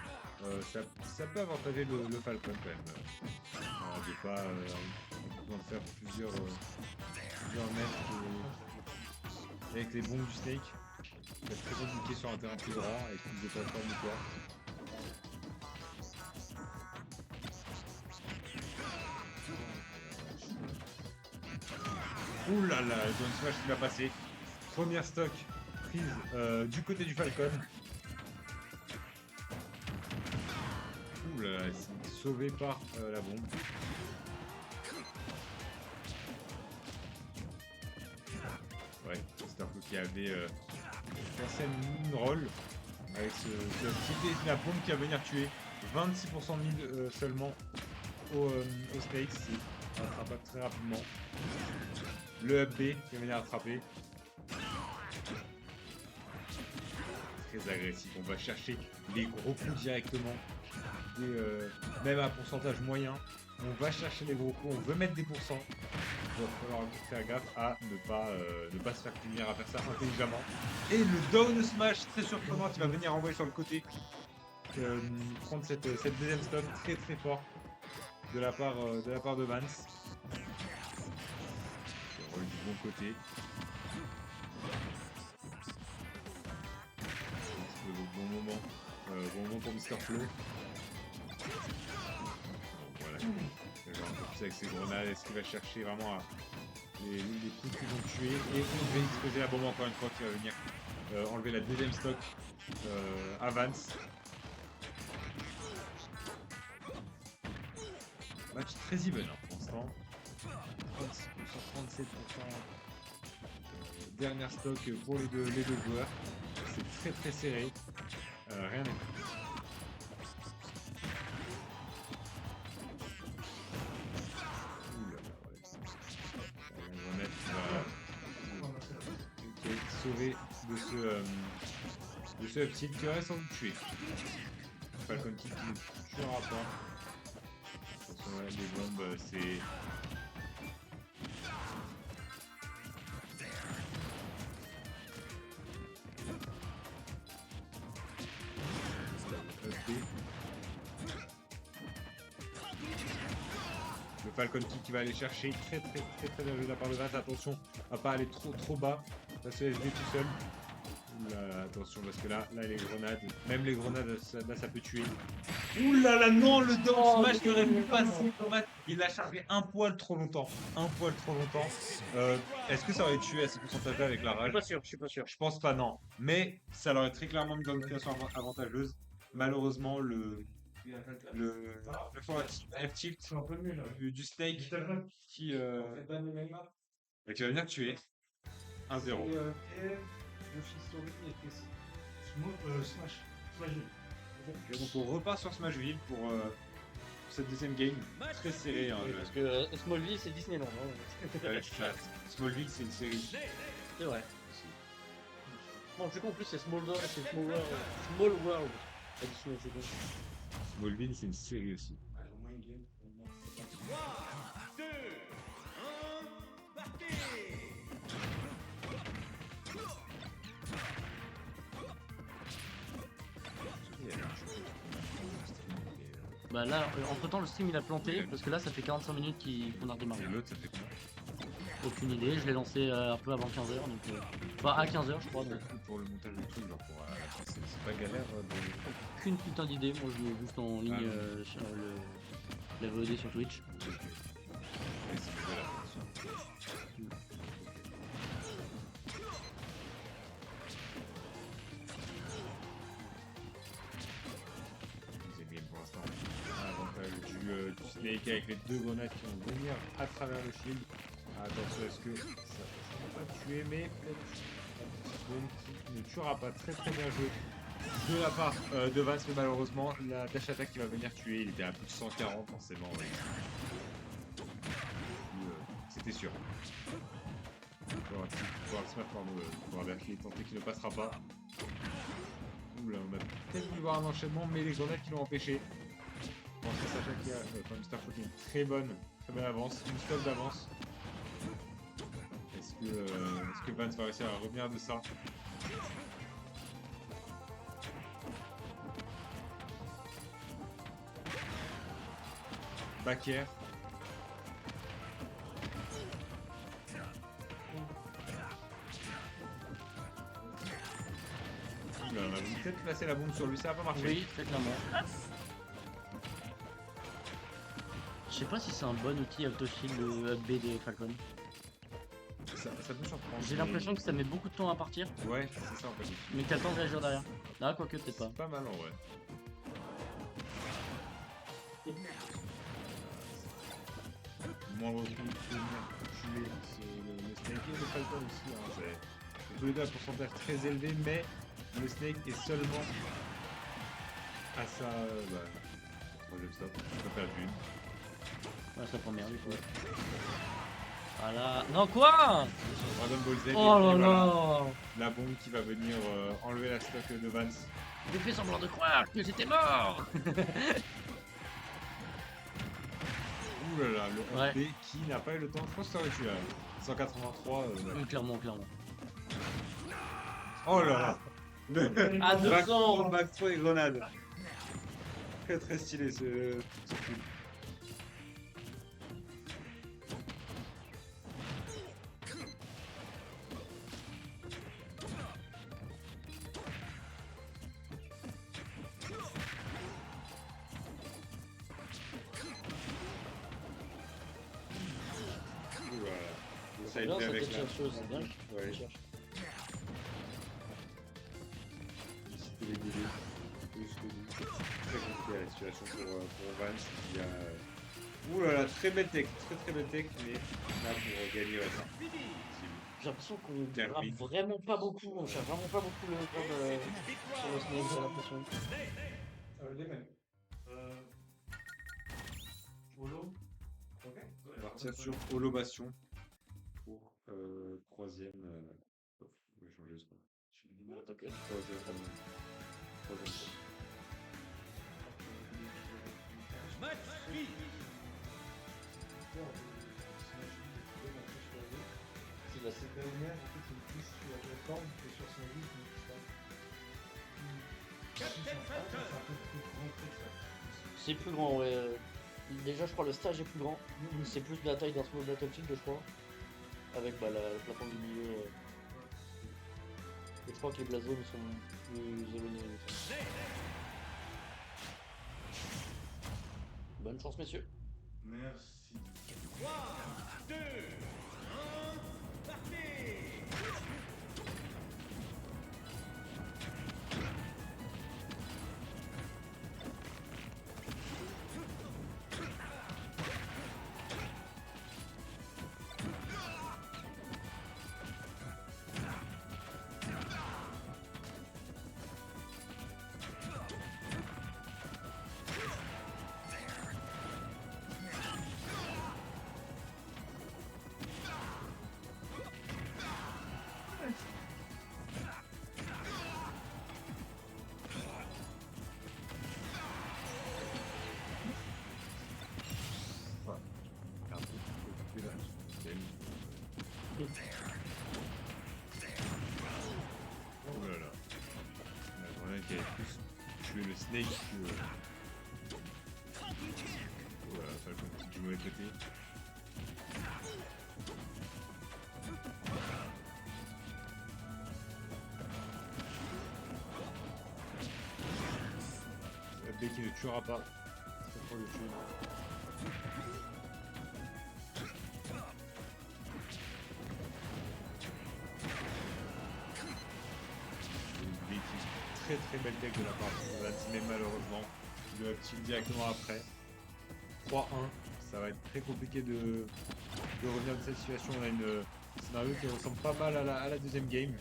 Ça peut avantager le Falcon quand même. De pas de faire plusieurs mètres avec les bombes du Snake. Ça va être très compliqué sur un terrain plus grand avec plus de plateformes ou quoi. Ouh là là, le Down Smash qui va passer. Première stock prise du côté du Falcon. Ouh là là, c'est sauvé par la bombe. Ouais, c'est un peu qui avait passé une roll avec ce petit la bombe qui va venir tuer. 26% de mid seulement au Snake, c'est rattrapable très rapidement. Le up B qui va venir attraper. Très agressif, on va chercher les gros coups directement. Même à un pourcentage moyen, on va chercher les gros coups, on veut mettre des pourcents. Il va falloir faire gaffe à ne pas se faire punir, à faire ça intelligemment. Et le down smash très surprenant qui va venir envoyer sur le côté. Prendre cette deuxième stop très fort de la part de Vance. Du bon côté. Bon moment pour Mr. Flo. Voilà. Il va un peu plus avec ses grenades. Est-ce qu'il va chercher vraiment les coups qui vont tuer? Et il va exploser la bombe encore une fois qui va venir enlever la deuxième stock à Vance. Match très even pour l'instant. 36%, 37%. Dernière stock pour les deux joueurs. C'est très serré. Rien n'est fait. On va mettre sauvé de ce up tilt qui aurait sans doute tué. Falcon Kick qui ne tuera pas. Attention, les bombes, c'est. Le Falcon Kick qui va aller chercher très bien joué de la part de Vance. Attention à pas aller trop bas. Ça se laisse tout seul. Oula, attention parce que là les grenades, même les grenades ça peut tuer. Oulala non, le down smash qui aurait pu passer. Il l'a chargé un poil trop longtemps. Est-ce que ça aurait tué à ce pourcentage-là avec la rage? Je suis pas sûr. Je pense pas, non. Mais ça l'aurait très clairement mis dans une situation avantageuse. Malheureusement, le F-tilt du Snake qui va venir tuer 1-0. Donc on repart sur Smashville pour cette deuxième game. Très serré. Hein, Parce que Smallville c'est Disneyland. Smallville c'est une série. C'est vrai. Bon, je sais qu'en plus c'est Small World. À Disney, c'est bon. Smallville c'est une série aussi. Bah là, entre temps le stream il a planté parce que là ça fait 45 minutes qu'on a redémarré. Et l'autre ça fait quoi? Aucune idée, je l'ai lancé un peu avant 15h, donc enfin à 15h je crois, donc Pour le montage du truc, genre pour à la fin, c'est pas galère de. aucune putain d'idée, moi je l'ai juste en ligne non. sur la VOD sur Twitch. Ouais, c'est galère, bien sûr. C'est bien pour l'instant. Avantage du Snake avec les deux grenades qui vont venir à travers le shield. Attention, est-ce que ça va pas tuer, mais peut-être qui ne tuera pas. Très très bien joué de la part de Vance, mais malheureusement la dash attack qui va venir tuer, il était à plus de 140 forcément. Ouais. C'était sûr. Pour un petit smash pour un qui est tenté qui ne passera pas. Oula, on a peut-être voulu voir un enchaînement, mais les grenades qui l'ont empêché. Bon, c'est Sacha qui a, enfin Mr. Flo qui a une très bonne avance, une stop d'avance. Est-ce que Vance va réussir à revenir de ça? Back air. Oula, on va peut-être placer la bombe sur lui, ça va pas marcher. Oui, très clairement. Je sais pas si c'est un bon outil auto-shield de B de Falcon. Ça peut surprendre. J'ai l'impression que ça met beaucoup de temps à partir, Ouais, c'est ça en fait. mais que t'as le temps de réagir derrière. Ah, quoique, peut-être pas. C'est pas mal en vrai. Moindre coup de venir tuer le Snake et le Falcon aussi. Hein, c'est tous les deux à pourcentage très élevé, mais le Snake est seulement à sa troisième stop. Je peux perdre une. Ouais, sa première, du coup. Voilà. Non, quoi? Dragon Ball Z. Oh et là voilà, là! la bombe qui va venir enlever la stock de Vance. J'ai fait semblant de croire que j'étais mort! Ouh là là, le Ouais. FB qui n'a pas eu le temps. Je pense que ça aurait tué. 183. Ouais. Clairement, clairement. Oh là là. À 200! Back throw et grenade. Très très stylé ce coup. Voilà. Ça a Bien, été ça avec fait la... quelque chose, c'est bien. Ouais. C'était les délais. Très compliqué la situation pour Vance qui a... Ouh là là, très belle tech, très belle tech, mais là pour gagner ça. J'ai l'impression qu'on Bien, grappe oui. vraiment pas beaucoup, on cherche vraiment pas beaucoup le code sur le Snake, j'ai l'impression. Les mêmes. Holo. On va partir sur Holobation pour troisième. On va changer ça. Troisième. C'est la dernière, en fait, c'est plus sur la plateforme que sur son jeu, c'est un peu plus grand que ça. C'est plus grand, ouais. Déjà, je crois le stage est plus grand. C'est plus de la taille d'un Small Battlefield, je crois. Avec la plateforme du milieu. Et je crois que les blasons sont plus éloignés. Bonne chance, messieurs. Merci. Oh là là. La grenade qui avait plus tué le Snake que... Oh là là, Falcon qui est du mauvais côté. Dès qu'il ne tuera pas. C'est pour le tuer. Une bêtise. Très belle deck de la part de la team, mais malheureusement, il doit kill directement après. 3-1. Ça va être très compliqué de revenir de cette situation. On a une scénario qui ressemble pas mal à la deuxième game.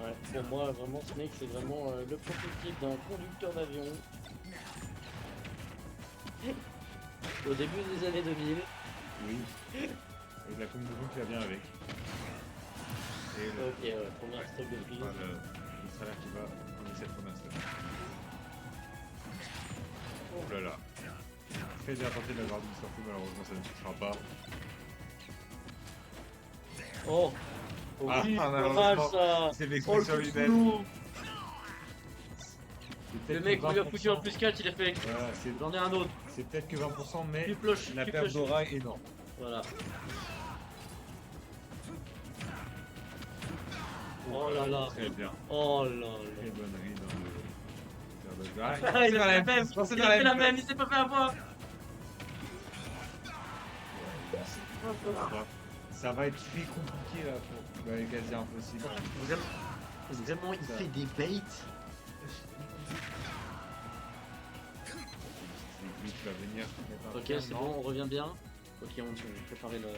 Ouais, pour moi, vraiment, Snake, c'est vraiment le prototype d'un conducteur d'avion. Au début des années 2000. Oui. Avec la combinaison qui va bien avec. Et le, Ok, ouais, première stock de prix. le salaire qui va dans cette première stock. Oh là là. Très bien tenté de l'avoir du surtout, malheureusement ça ne suffira pas. Oh! Ah, Oui, malheureusement, dommage ça! il s'est fait Oh exprès le sur coup de lui-même. flou! C'est Le peut-être mec, que on lui a foutu un 20%. plus 4, il a fait. Voilà, J'en ai un autre. c'est peut-être que 20%, mais Plus cloche, la plus perte cloche. d'aura est énorme. Voilà. Oh là là. Très bien. Oh là là. Très bonne read dans le. Ah, il a fait la même, il a fait la même, il s'est pas fait avoir. Ça va être très compliqué là pour quasi impossible. Vraiment, il fait des baits. Lui qui va venir. mettre un Ok, frein, c'est non. bon, on revient bien. Ok, on préparer le.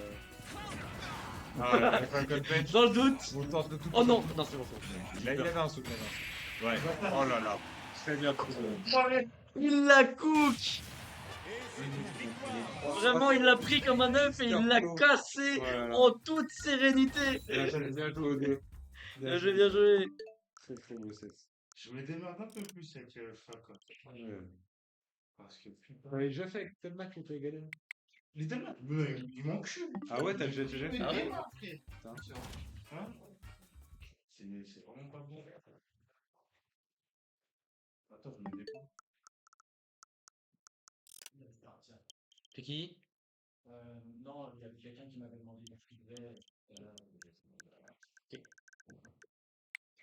Ah ouais, il faut un code bench. Dans le doute. On tente le tout. Oh non, non, c'est bon, c'est bon. Il avait un soutien. Ouais. Oh là là. Très bien trouvé. Il la cook. Vraiment, il l'a pris comme un œuf et il l'a cassé Voilà. en toute sérénité. Bien joué aux deux. Bien joué, bien joué. Très très beau set. Je me démerde un peu plus avec Falcon. Parce que putain. On avait déjà fait avec tel match contre les galères. Les Danemark, il manque cul. Ah ouais, t'as déjà fait Ah ouais. Hein? C'est vraiment pas bon. Attends, je me dépends. C'est qui? Non, il y a quelqu'un qui m'avait demandé de filmer.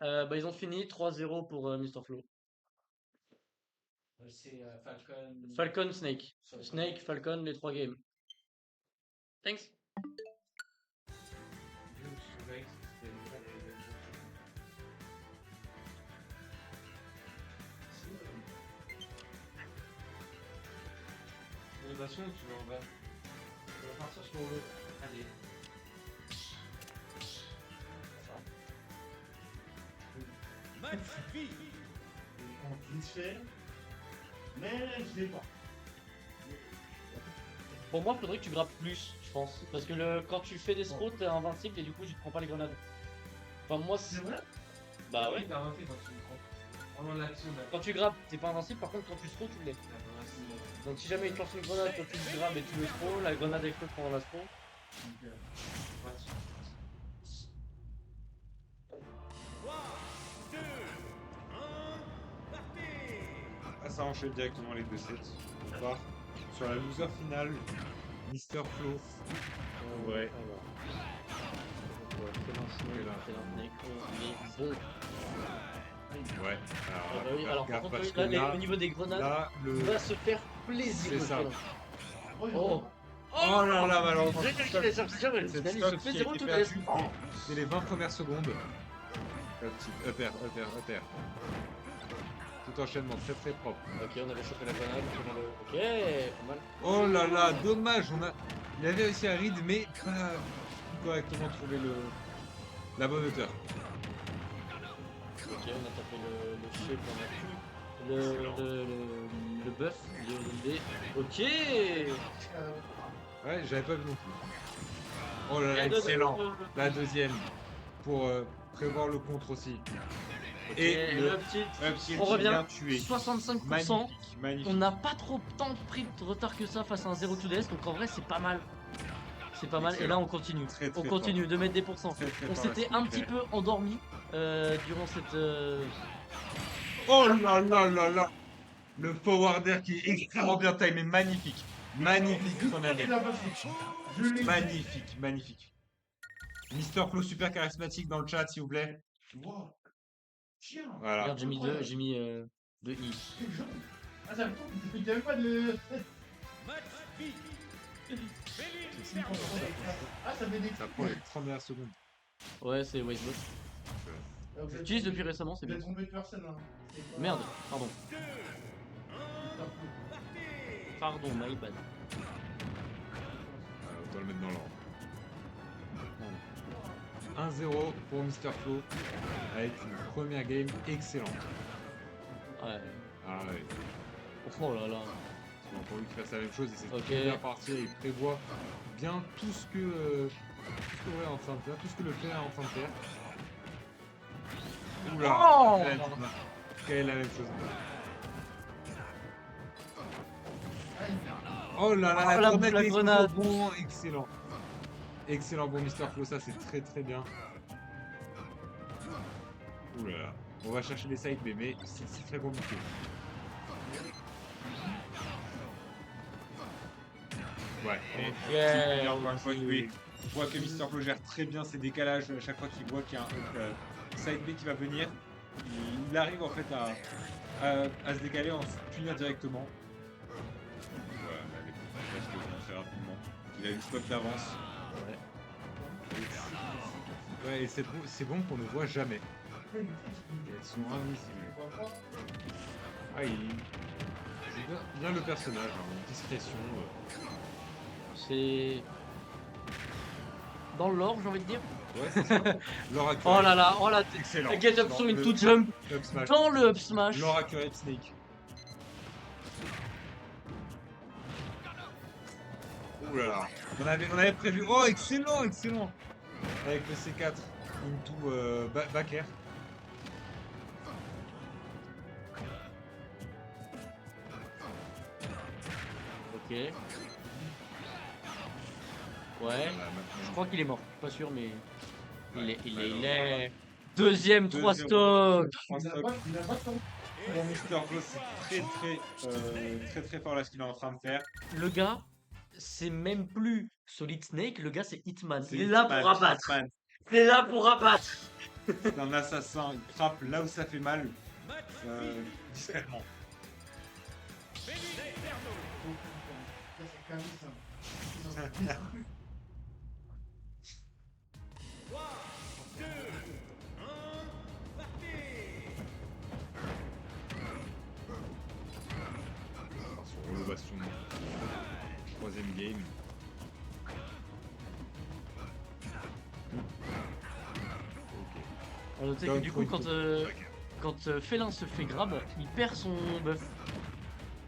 Bah, ils ont fini 3-0 pour Mr. Flo. C'est Falcon. Falcon, Snake. Snake, Falcon, les 3 games. Thanks. De toute façon, tu vas en bas. On va partir sur le. Allez. Vite fait. Mais je l'ai pas. Pour moi, faudrait que tu grappes plus, je pense. Parce que quand tu fais des scrots, t'es invincible et du coup, tu te prends pas les grenades. Enfin, moi, c'est vrai. Bah ouais. T'as inventé quand tu me prends. Pendant l'action là. Quand tu grappes, t'es pas invincible. Par contre, quand tu scrots, tu l'es. Donc, si jamais il te lance une grenade, toi tu le grabes et tu le scroll, la grenade explose pendant la scroll. Ah, ça enchaîne directement les deux sets. On part sur la loser finale, Mr. Flo. Ouais. Ouais. Ah bah oui, alors par contre, parce là, que là, au niveau des grenades, là, il le. va se faire plaisir. C'est le ça. Félin. Oh! Oh là là, malheureusement. J'ai cru qu'il allait sortir, mais Cette il se stock fait qui a 0 été tout à perdue dès les 20 premières secondes. Upper. Tout enchaînement très très propre. Ok, on avait chopé la grenade. Ok, pas mal. Oh là là, dommage, il avait réussi à read mais pas correctement trouvé la bonne hauteur. Ok, on a tapé le shape, on a pu le buff, le D. Ok! Ouais, j'avais pas vu non plus. Oh là là, excellent. La deuxième pour prévoir le contre aussi. Et le petit, on revient 65%. Magnifique. On n'a pas trop tant pris de retard que ça face à un 0 to DS, donc en vrai c'est pas mal. C'est pas mal, et là on continue. Très, très On continue fort. de mettre des pourcents. Très, très On fort, s'était là, un s'il petit vous plaît. peu endormi durant cette. Oh là là là là. Le forwarder qui est extrêmement bien timé, magnifique. Magnifique son année. Magnifique, magnifique. Mister Flo super charismatique dans le chat s'il vous plaît. Wow. Tiens. Voilà. Regarde, j'ai mis 2 i. Ah, ça me tombe, il n'y avait pas de. Ah, ça fait des. Ça prend les 30 dernières secondes. Ouais, c'est Wisebot. J'utilise depuis récemment, c'est Vous bien. êtes trompé de personne, hein. Merde, pardon. Pardon, my bad. Autant le mettre dans l'ordre. 1-0 pour Mister Flo avec une première game excellente. Ouais. Ah ouais. Oh là là. On a pas envie de faire la même chose et c'est Ok. première partie il prévoit bien tout ce que ouais, est en train de faire, tout ce que le père est en train de faire. Oula, Oh quelle est la même chose. Oh là là, Oh, la la grenade, grenade. bon, excellent. Excellent pour Mister Flo, ça c'est très très bien. Ouh là là, on va chercher les side B, mais c'est très compliqué. Ouais, Yeah. Et encore une fois, oui. On voit que Mister Flo gère très bien ses décalages à chaque fois qu'il voit qu'il y a un side B qui va venir. Il arrive en fait à se décaler en se punir directement. Voilà, mais il reste très rapidement. Il a une stock d'avance. ouais, et c'est bon qu'on ne voit jamais. Elles sont invisibles. Ah, c'est bien le personnage, hein, discrétion. C'est. Dans l'or, j'ai envie de dire. Ouais, c'est ça. Laura Oh là là, oh là, excellent. get up Dans sur le une toute jump up smash. dans le up smash. Laura Curate Snake. Ouh là là. On avait prévu. Oh, excellent, excellent. Avec le C4 into back air. Ok. Ouais. Je crois qu'il est mort. Pas sûr, mais. Il est. Deuxième, 3 stocks. Il a pas de temps. Pour Mister Flo, c'est très fort là ce qu'il est en train de faire. Le gars, c'est même plus Solid Snake, le gars c'est Hitman. C'est Il est là Hitman, pour abattre. Hitman. Il est là pour abattre. C'est un assassin, il frappe là où ça fait mal. Discrètement. Sur relevation. Troisième game. On a noté que du coup, quand Félin se fait grab, il perd son buff.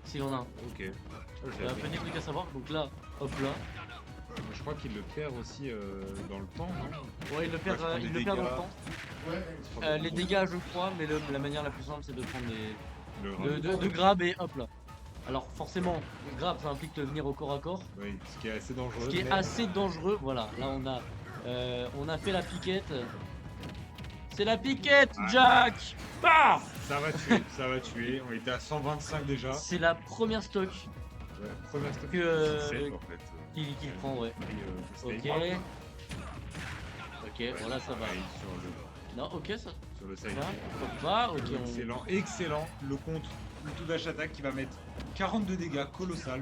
S'il en a un. Ok. Il y a un peu des trucs à savoir, donc là, hop là. Je crois qu'il le perd aussi dans le temps, non? Ouais, il le perd, Ouais, je prends il des le perd dans le dégâts. temps. Les dégâts, je crois, mais la manière la plus simple, c'est de prendre Le de grab et hop là. Alors forcément, le grab, ça implique de venir au corps à corps, Oui, ce qui est assez dangereux. ce qui est mais- assez dangereux. Voilà, là on a fait la piquette. C'est la piquette, Jack. Bah Ça va tuer. On était à 125 déjà. C'est la première stock Ouais, première stop. que- C'est safe, en fait. qu'il prend, ouais. Et, Ok. Snake. Ok, voilà, ça va. Pareil, sur Non, ok, ça le side. va. Hop là, ok, on... Excellent, excellent. Le contre, le tout dash attack qui va mettre 42 dégâts, colossal.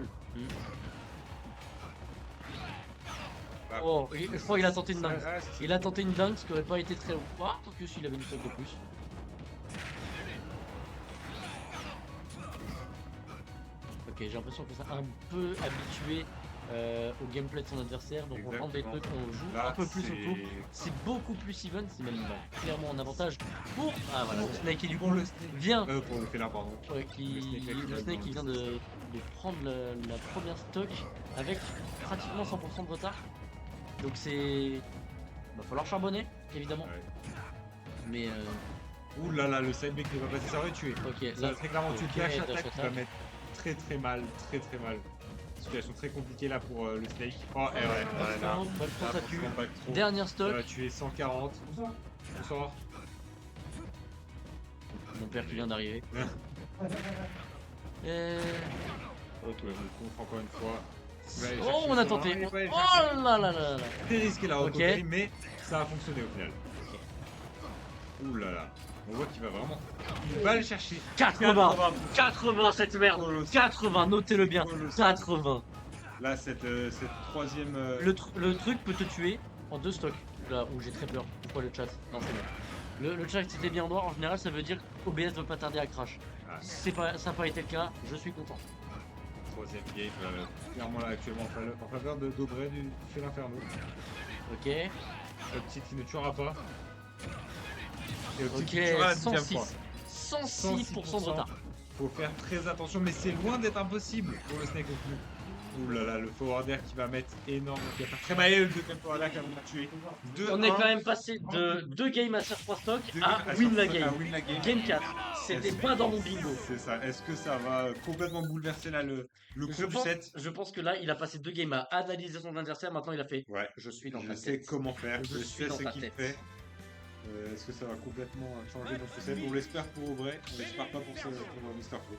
Bah, Oh, je crois qu'il a tenté une dingue. ouais, c'est ça. Il a tenté une dingue, ce qui aurait pas été très... Ah, tant que s'il avait une stock de plus. Ok, j'ai l'impression que ça a un peu habitué au gameplay de son adversaire, donc on prend des Exactement. trucs, on joue Là, un peu plus c'est- autour. C'est beaucoup plus even, c'est même clairement un avantage pour... Ah voilà, le Snake qui du coup Pour le Snake. vient... Pour le félin, pardon. Ouais, Le Snake le qui Snake qui vient vient de prendre la première stock avec pratiquement 100% de retard. Donc c'est... Va falloir charbonner, évidemment. Ouais. Mais Ouh là là, le side B qui va passer, ça va tuer. ok, Ça là, va très clairement tuer. ok, Dash dash attack qui va attack. mettre très mal. Situation très compliquée là pour le Snake. Oh, et ouais, ouais, là. Bonne Là, ça tue. franchement, pas trop. Dernière Ça stock. va tuer 140. Bonsoir. Mon père qui vient d'arriver. Ok, je contre encore une fois. Il va aller Oh, chercher on a son tenté. arme, il va aller Oh chercher. là là là là. Très risqué la Ok. recovery, mais ça a fonctionné au final. Ouh là là. On voit qu'il va vraiment. Il va le chercher. 80 cette merde. 80, notez-le bien. 80. Là, cette troisième. Le truc peut te tuer en 2 stocks. Là où j'ai très peur. Pourquoi le chat? Non, c'est bon. Le chat c'était bien noir, en général ça veut dire OBS va pas tarder à crash. Ah. Ça n'a pas été le cas, je suis content. Troisième game, clairement là actuellement en faveur de Dobré du Feu l'Inferno. Ok, Le petit qui ne tuera pas. Et le petit ok, qui tuera la deuxième fois. 106% de retard. Faut faire très attention, mais c'est loin d'être impossible pour le Snake au plus. Ouh là là, le forward air qui va mettre énorme. Qui va faire très mal, et le deuxième forward air qui va nous tuer. On est quand même passé de 2 games à faire 3 stocks à win la game. Game 4, c'était pas dans mon bingo. C'est ça. Est-ce que ça va complètement bouleverser là le cours du set? Je pense que là, il a passé 2 games à analyser son adversaire, maintenant il a fait Ouais, je suis dans je ta sais tête. comment faire, Je je suis sais dans ce ta qu'il tête. fait. Est-ce que ça va complètement changer notre set? On l'espère pour Aubray, on l'espère pas pour Mr. Flo.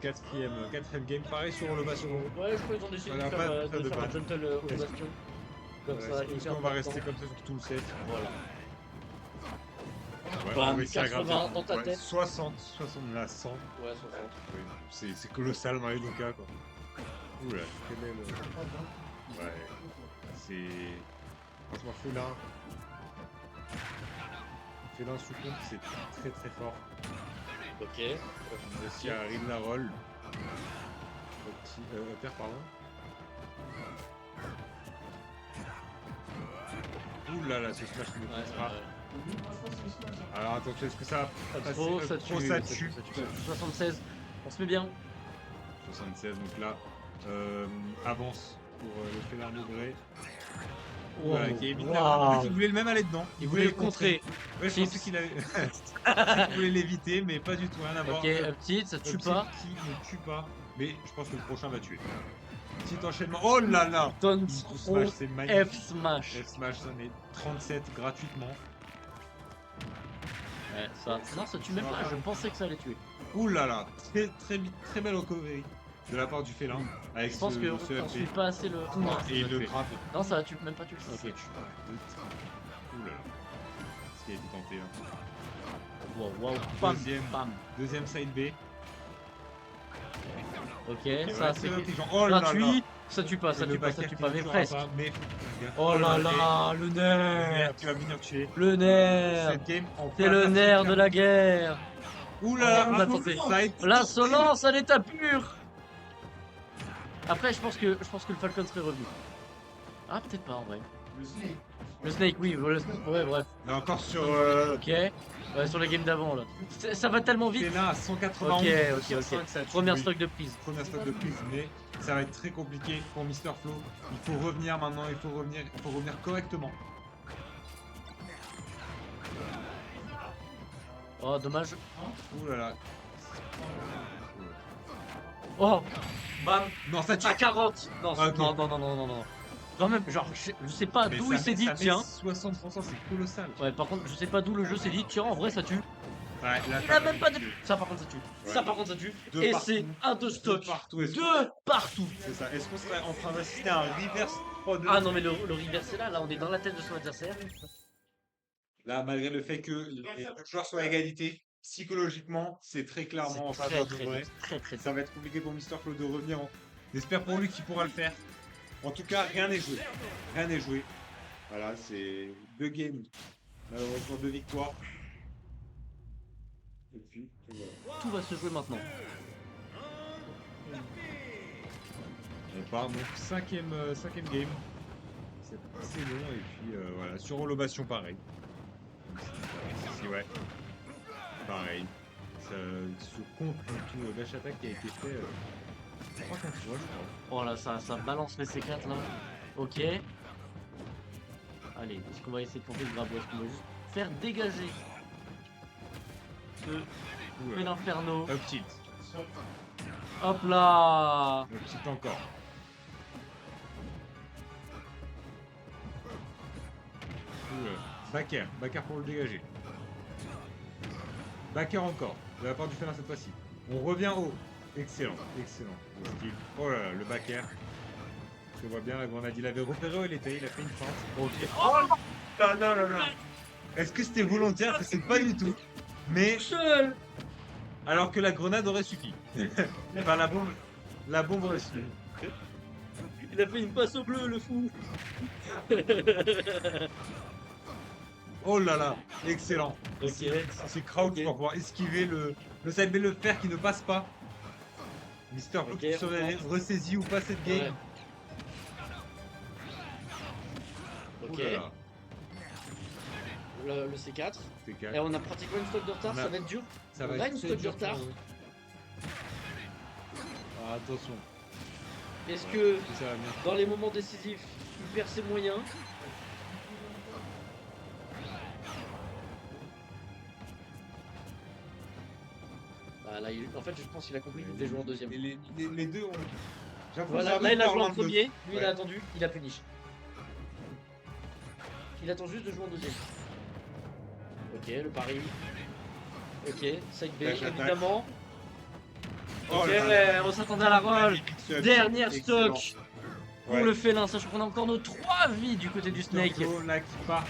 Quatrième game, pareil sur le bastion. Ouais, je crois qu'ils ont décidé Voilà, de pas faire, de de faire un balle. gentle au bastion. Comme ça, Est-ce qu'on va rester comme ça sur tout le set? Voilà. Ouais, Bam, on va essayer de 80 gravir. dans ta Ouais, tête. 60 là, 100. Ouais, 60. Oui, c'est colossal dans les deux cas quoi. Oula, quel est le. Ouais. C'est. Franchement, Félin sous compte, c'est très très fort. Ok. Aussi à Ridla Roll. Petit. Père, pardon. Ouh là là, ce smash qui nous poussera. Alors attention, est-ce que ça va passer? Trop, ça Trop, tue. ça tue. 76. On se met bien. 76, donc là, avance pour le Félin Degré. Wow. Voilà, qui est évidemment. Wow. En fait, il voulait le même aller dedans. Il voulait le contrer. Ouais, je pensais qu'il avait. Il voulait l'éviter, mais pas du tout, rien à voir. Ok, uptilt, ça tue pas. Qui ne tue pas, mais je pense que le prochain va tuer. Petit enchaînement. Oh là là! Donne Smash, c'est magnifique. F smash. F smash, ça met 37 gratuitement. Ouais, ça. Non, ça tue même pas. Je pensais que ça allait tuer. Ouh là là, très belle recovery de la part du félin. Avec Je pense ce qu'on FP. suit pas assez le. Non, Et il le fait. frappe. Non, ça tue même pas tuer. Ça tue. Ouh là là. Ce qui a été tenté. Hein. Wow, wow. Bam, bam. Deuxième side B. Ok, ça c'est Oh là là. gratuit. Ça tue pas, ça Le tue pas, ça backer tue qui pas, ne mais tuera presque. pas, mais- Oh là là, le nerf. Tu vas venir tuer. Le nerf. Cette game en C'est le nerf de la guerre. Ouh là On là, a tenté. side. L'insolence à l'état pur. Après, je pense que le Falcon serait revenu. Ah, peut-être pas en vrai. Le Snake, oui, ouais, bref. Là encore sur Ok. Ouais, sur les games d'avant là. Ça va tellement vite. Félin à 191. Ok, 105, ça tue, Première oui. stock de prise. Première stop de prise, mais ça va être très compliqué pour Mr. Flo. Il faut revenir maintenant, il faut revenir correctement. Oh, dommage. Ouh là là. Oh, bam. Non, ça tue. À 40. Non, Ah, ok. non. Quand même, genre, je sais pas Mais d'où ça il s'est met- dit, ça met tiens. 60%, c'est colossal. Ouais, par contre, je sais pas d'où le jeu s'est dit, tiens, en vrai, ça tue. Ouais, là, Il a même pas de. Ça, par contre, ça tue. Ouais. Ça, par contre, ça tue. Deux Et partout. c'est un de stock. Deux partout. Est-ce Deux partout. C'est ça. Est-ce qu'on serait en train d'assister à un reverse 3-2? Ah non, mais le reverse est là. Là, on est dans la tête de son adversaire. Là, malgré le fait que les deux joueurs soient à égalité, psychologiquement, c'est très clairement en C'est faveur très, de Bray. très. Ça va être compliqué pour Mr. Flo de revenir. J'espère pour lui qu'il pourra le faire. En tout cas, rien n'est joué. Rien n'est joué. Voilà, c'est 2 games. Malheureusement, 2 victoires. Et puis, voilà. Tout va se jouer maintenant. On part donc 5ème game. C'est assez long. Et puis, voilà, sur relobation, pareil. Ici, ouais. Pareil. Ça se compte tout dash attack qui a été fait. 3 contre 3, je crois. Oh là, ça balance les C4 là. Ok. Allez, est-ce qu'on va essayer de tenter le grab ou est-ce qu'on va juste faire dégager ce Ouh là. l'inferno? Up tilt. Hop là. Le petit encore. Backer. Backer pour le dégager. Backer encore. De la part du félin cette fois-ci. On revient haut. Excellent. Excellent. Le style. Oh là là, le backer. Je vois bien la grenade. Il avait repéré où il était. Il a fait une feinte. Ok. Non, non, non, non. Est-ce que c'était volontaire? Je sais pas du tout. Mais Seul. alors que la grenade aurait suffi. Enfin, la bombe aurait suffi. Il a fait une passe au bleu, le fou. Oh là là, excellent. Ok. C'est Crouch Ok. pour pouvoir esquiver le side B, le fer qui ne passe pas. Mister Ok, qui serait ressaisi ou pas cette game. Ok. Oh là là, Le C4. c'est Et calme. on a pratiquement une stock de retard, On a- ça va être dur. Ça on a être une très stock de dur retard. pour eux. Ah, attention, Est-ce que ça va bien. dans les moments décisifs, il perd ses moyens? Bah là, en fait, je pense qu'il a compris qu'il devait jouer en deuxième. Et les deux ont. J'avoue, Voilà, ça là il a va joué en par l'un de premier, lui il Ouais. a attendu, il a punish. Il attend juste de jouer en deuxième. Ok, le pari. Ok, side B, Là, j'attaque. évidemment. Oh Ok, là là. on s'attendait à la roll. Dernière Excellent. stock pour Ouais. le félin, sachant qu'on a encore nos 3 vies du côté du Snake. Flo, là qui part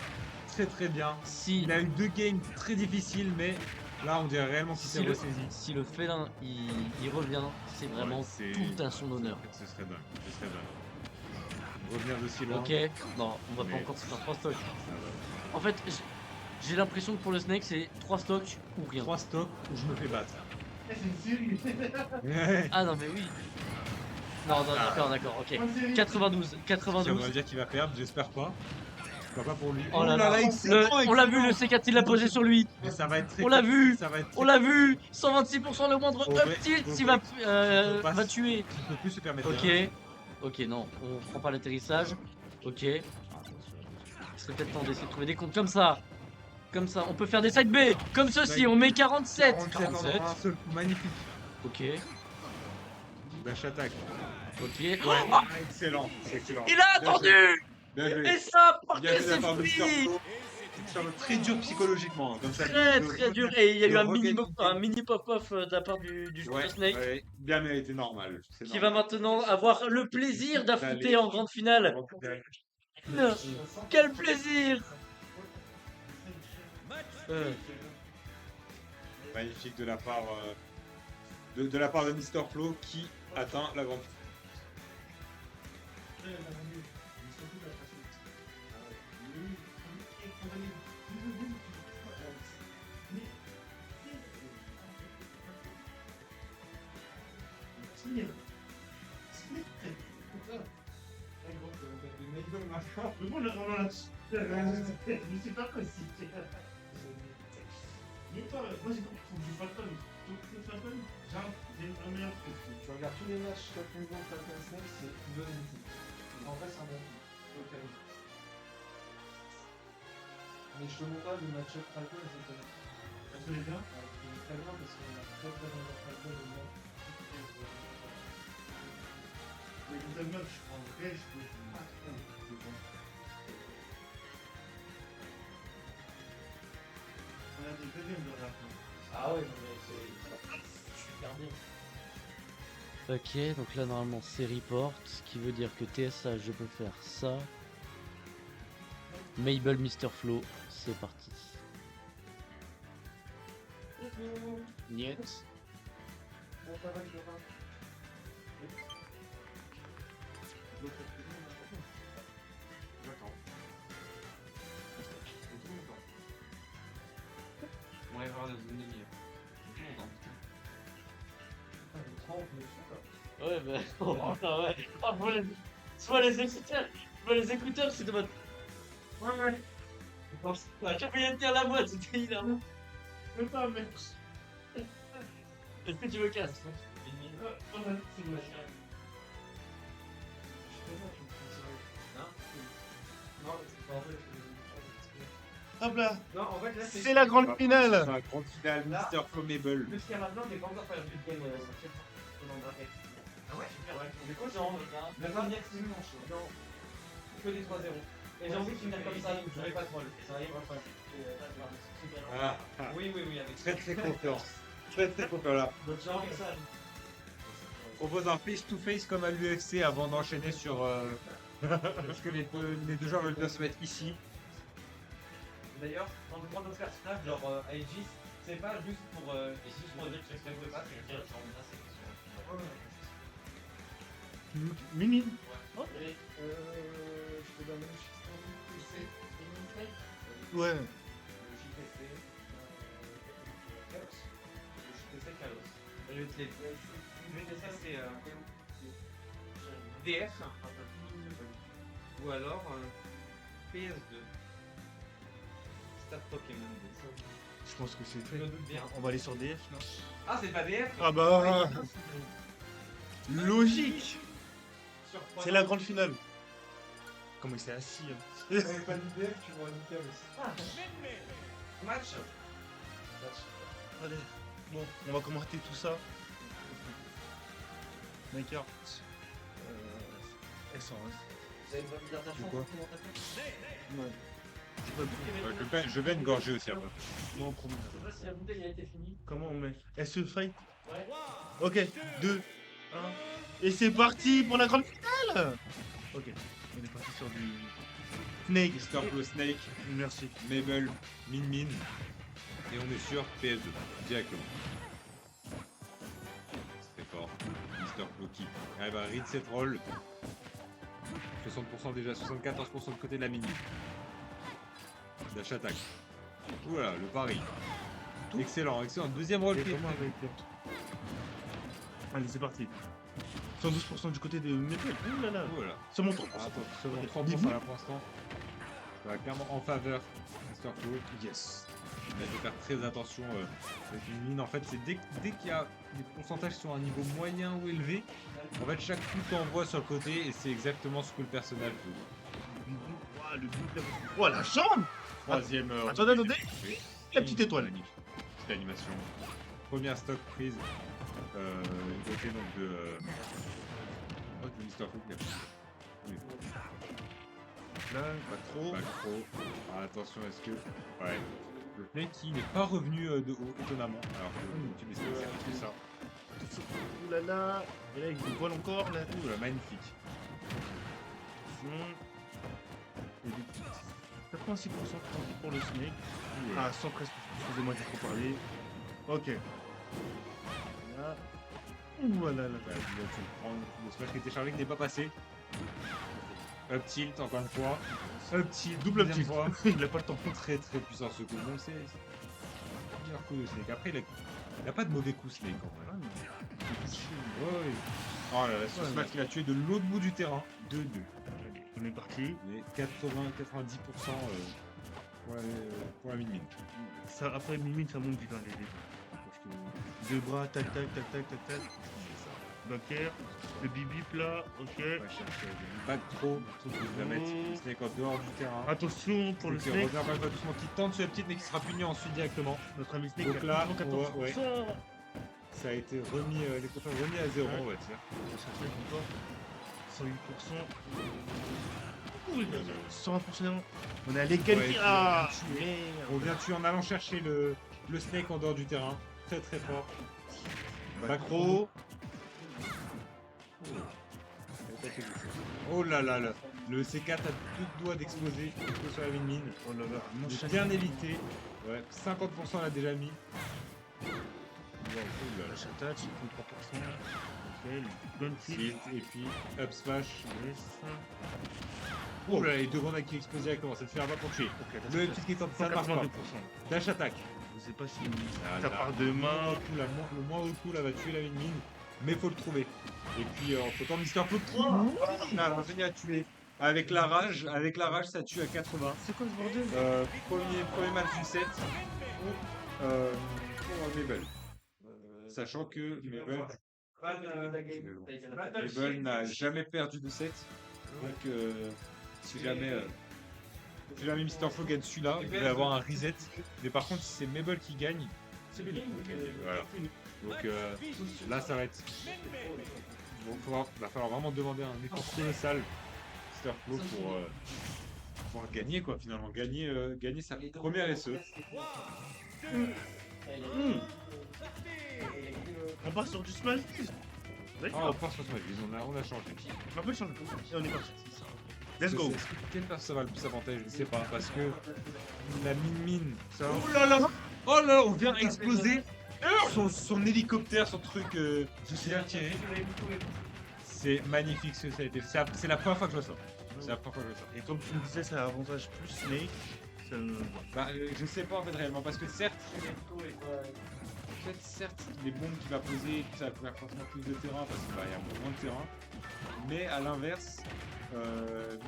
très très bien. Si, Il a eu deux games très difficiles, mais là on dirait réellement qu'il si, s'est le, ressaisi. si le félin il revient, c'est vraiment Ouais, c'est- tout à son honneur. Ce serait dingue, ce serait dingue. Revenir de si loin. Ok, non, on va pas Mais- encore se faire 3 stocks. ça va. En fait, j'ai l'impression que pour le Snake, c'est 3 stocks ou rien. 3 stocks où je me fais battre. C'est une série. Ouais. Ah non, mais oui. Non, non, d'accord, d'accord, ok. 92, Ça 92. veut dire qu'il va perdre, j'espère pas. J'espère pas pour lui. Oh là là, excellent, on l'a vu, excellent. le C4 il l'a posé sur lui. Mais ça va être très On l'a vu. Ça va être On l'a vu. 126% le moindre Au up vrai- tilt, au il vrai- va, on passe. va tuer. Il peut plus se permettre. Ok. rien. Ok, non, on prend pas l'atterrissage. Ok. Il serait peut-être temps d'essayer de trouver des comptes comme ça. Comme ça, on peut faire des side B. Comme ceci, on met 47. 47 en un seul coup, magnifique. Ok. Dash attaque. Ok. Ouais, excellent. Excellent. Il a attendu. Bien joué. Et ça, par Bien joué de la part de c'est Mr. free. Flo. Ça va être très dur psychologiquement. Comme ça, Très de- très dur. Et il y a eu de un mini pop-off de la part du Ouais, Snake. ouais, bien mérité, normal. C'est Qui va normal. maintenant avoir le plaisir d'affronter D'aller. en grande finale. Quel plaisir. Magnifique de la part de la part de Mr. Flo qui atteint la grande. Mais bon, on l'a. Je sais pas quoi si. Mais toi, moi j'ai compris qu'il faut du Falcon. Donc le Falcon, j'ai un meilleur truc. Tu regardes tous les matchs top niveau de Falcon Snake, c'est une bonne équipe. En vrai, c'est un bon truc. Ok. Mais je te montre pas le match-up Falcon et c'est Ça se fait bien. très bien parce qu'on a très très bien Falcon et moi. Mais le deuxième match, en vrai, je peux pas trop. On a des deuxièmes de rap. Ah ouais, mais c'est super bien. Ok, donc là normalement c'est report, ce qui veut dire que TSH je peux faire ça. Mabel Mr. Flo, c'est parti. Niet. On va y avoir des ennemis. Ouais, bah. Oh, putain, ouais. Oh, soit les écouteurs, c'est de mode. Ouais. J'ai oublié de dire la boîte, c'était hilarant. Mais pas, mec. Est-ce que tu me casses? Ouais, c'est moi. Hop là. Non, en fait, là, C'est la grande finale. La grande finale, Mr. Flo Mabel. Jusqu'à maintenant, j'ai pas encore fait un peu de game. dans le bracket. Ah ouais, super. Ouais, du coup, j'ai envie. La dernière team, non. Que des 3-0. Et j'ai envie de finir comme ça, donc je vais pas troll. Ça arrive, enfin. Ah, Oui, avec très très confiance. Très très confiant là. Donc j'ai envie que ça. Propose un face-to-face comme à l'UFC avant d'enchaîner sur. Parce que les deux joueurs veulent bien se mettre ici. D'ailleurs, quand je prends notre personnage, genre Aegis, c'est pas juste pour dire que je respecte pas, c'est que genre là c'est. Mini. Je te donne Ouais. Le JTC, Kalos. Le JTC Kalos. Le VTC c'est DF ou alors PS2. Stade Pokémon. Je pense que c'est Je fait. me doute bien. On va aller sur DF, non? Ah, c'est pas DF? Ah bah. Logique. Surprenant. C'est la grande finale. Comment il s'est assis hein. pas d'idée, tu vois nickel aussi. Match. Allez. Bon, on va commenter tout ça. Maker. SOS. Vous avez une validation? De quoi? Ouais. J'ai pas vu. Je vais une gorgée aussi après. Bon, promis. Je sais pas si la bouteille a été finie. Comment on met SE fight? Ouais. Ok, 2, 1. Et c'est parti pour la grande finale. Ok, on est parti sur du Snake. Mister Flow Snake, Merci. Mabel, Min Min. Et on est sur PS2 directement. C'est fort. Mister Flow qui arrive à read cette roll. 60% déjà, 74% de côté de la mini. Dash attaque. Voilà, le pari. Excellent, excellent. Deuxième roll qui est Allez, c'est parti. 112% du côté de Maple. Ouh là là. Voilà. C'est mon tour. Attends, seulement Ok. 3% là pour l'instant. Ça va clairement en faveur. Mister Flow. Yes. Il faut faire très attention avec une mine. En fait, c'est dès qu'il y a des pourcentages qui sont à un niveau moyen ou élevé, en fait, chaque coup t'envoie sur le côté et c'est exactement ce que le personnage veut. Ouah, le double. Oh, la jambe. Troisième. Attendez, attendez. Oui. La petite étoile. Magnifique. Petite animation. Première stock prise. Du côté donc de. De Mister Flow. Oui. Là, pas trop. Pas trop. Ah, attention, est-ce que. Ouais. Le play qui n'est pas revenu de haut, étonnamment. Alors que tu me c'est ça. Ouh là là. Et là, il me vole encore. Là. Ouh là, magnifique. Et du coup, 86% pour le Snake. Ah, 113%. Excusez-moi, j'ai trop parlé. Ok. Là. Ouh là là. Ouais, tu vas te le prendre. Le smash qui était chargé qui n'est pas passé. Up tilt encore une fois. Up tilt, Double up deuxième tilt. fois. Il a pas le temps. Très très puissant ce coup. Bon, c'est le meilleur coup de Snake. Après, il a pas de mauvais coup Snake en vrai. Ouais. Oh là là, ce smash qui l'a tué de l'autre bout du terrain. 2-2. On est parti. Mais 80-90% pour la mine. Ça, après Mimine, ça monte vite dans les dés. Parce que deux bras, tac tac tac tac tac tac. Docker, le bibip là, ok. Pas trop. Il va mettre le Snake en dehors du terrain. Attention pour le Donc, Snake. regarde pas doucement qui tente sur la petite mais qui sera puni ensuite directement. Notre ami Snake Donc a là, 14%. ouais. Ça a été remis, les compteurs remis à 0 Ouais. on va dire. 108%. Ouh, 100%. On est à l'égalité. Ouais, Ah On vient tuer en allant chercher le Snake en dehors du terrain. Très très fort. Macro. Oh là là là. Le C4 a tout doigt d'exploser sur la mine. Oh là là. Mon J'ai chat. bien évité. Ouais, 50% l'a déjà mis. Wow, oh là là. La attaque, 53%. Ok, le gun kill. Tilt, et puis up smash. Yes. Oh là là, les deux grenades qui explosent directement. Ça te fait un bas pour tuer. Ok, Le petit qui est en ça ne marche pas. 182%. Dash attaque. Je sais pas si Ah, ça là, part de Le main. moindre coup là va tuer la mine. Mais faut le trouver. Et puis entre temps Mister Flow qui a réussi à tuer. Avec la rage, ça tue à 80. C'est quoi ce bordel? Premier match du set pour Mabel. Sachant que Mabel n'a jamais perdu de set. Donc si jamais Mister Flow gagne celui-là, il va avoir un reset. Mais par contre si c'est Mabel qui gagne, Voilà. Donc là, ça va être. Donc, va falloir vraiment demander un effort colossal Mr. Flo pour pouvoir gagner, quoi, finalement. Gagner sa première SE. On part sur du smash. Ah, on part sur Smash Bros. On a changé. On peut changer. Et on est parti. Let's go. Quel perso ça va le plus avantage? Je ne sais pas, parce que la mine, ça. Oh là là. Oh là, on vient exploser son hélicoptère, son truc. Je suis attiré. C'est magnifique ce que ça a été. C'est la première fois que je vois ça. C'est la première fois que je vois ça. Et comme tu me disais, ça a avantage plus Snake. Ça ne... Bah, je sais pas en fait réellement, parce que certes, les bombes qu'il va poser, ça va couvrir forcément plus de terrain parce qu'il y a moins de terrain. Mais à l'inverse,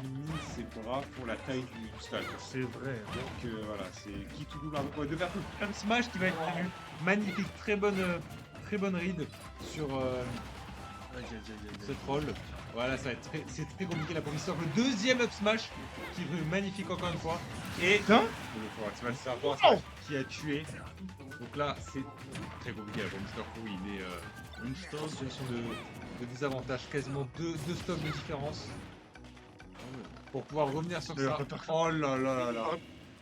Mimine c'est bras pour la taille du stade. C'est vrai. Donc voilà, c'est qui tout double un peu. De faire un smash qui va être prévu. Magnifique, très bonne read sur cette roll. Voilà, ça va être c'est très compliqué là pour Mister. Le deuxième up smash qui est magnifique encore une fois. Et Putain. le serveur qui a tué. Donc là, c'est très compliqué là pour Mister Flo. Il est en situation de désavantage, quasiment deux stocks de différence. Pour pouvoir revenir sur ça. Oh là là là là.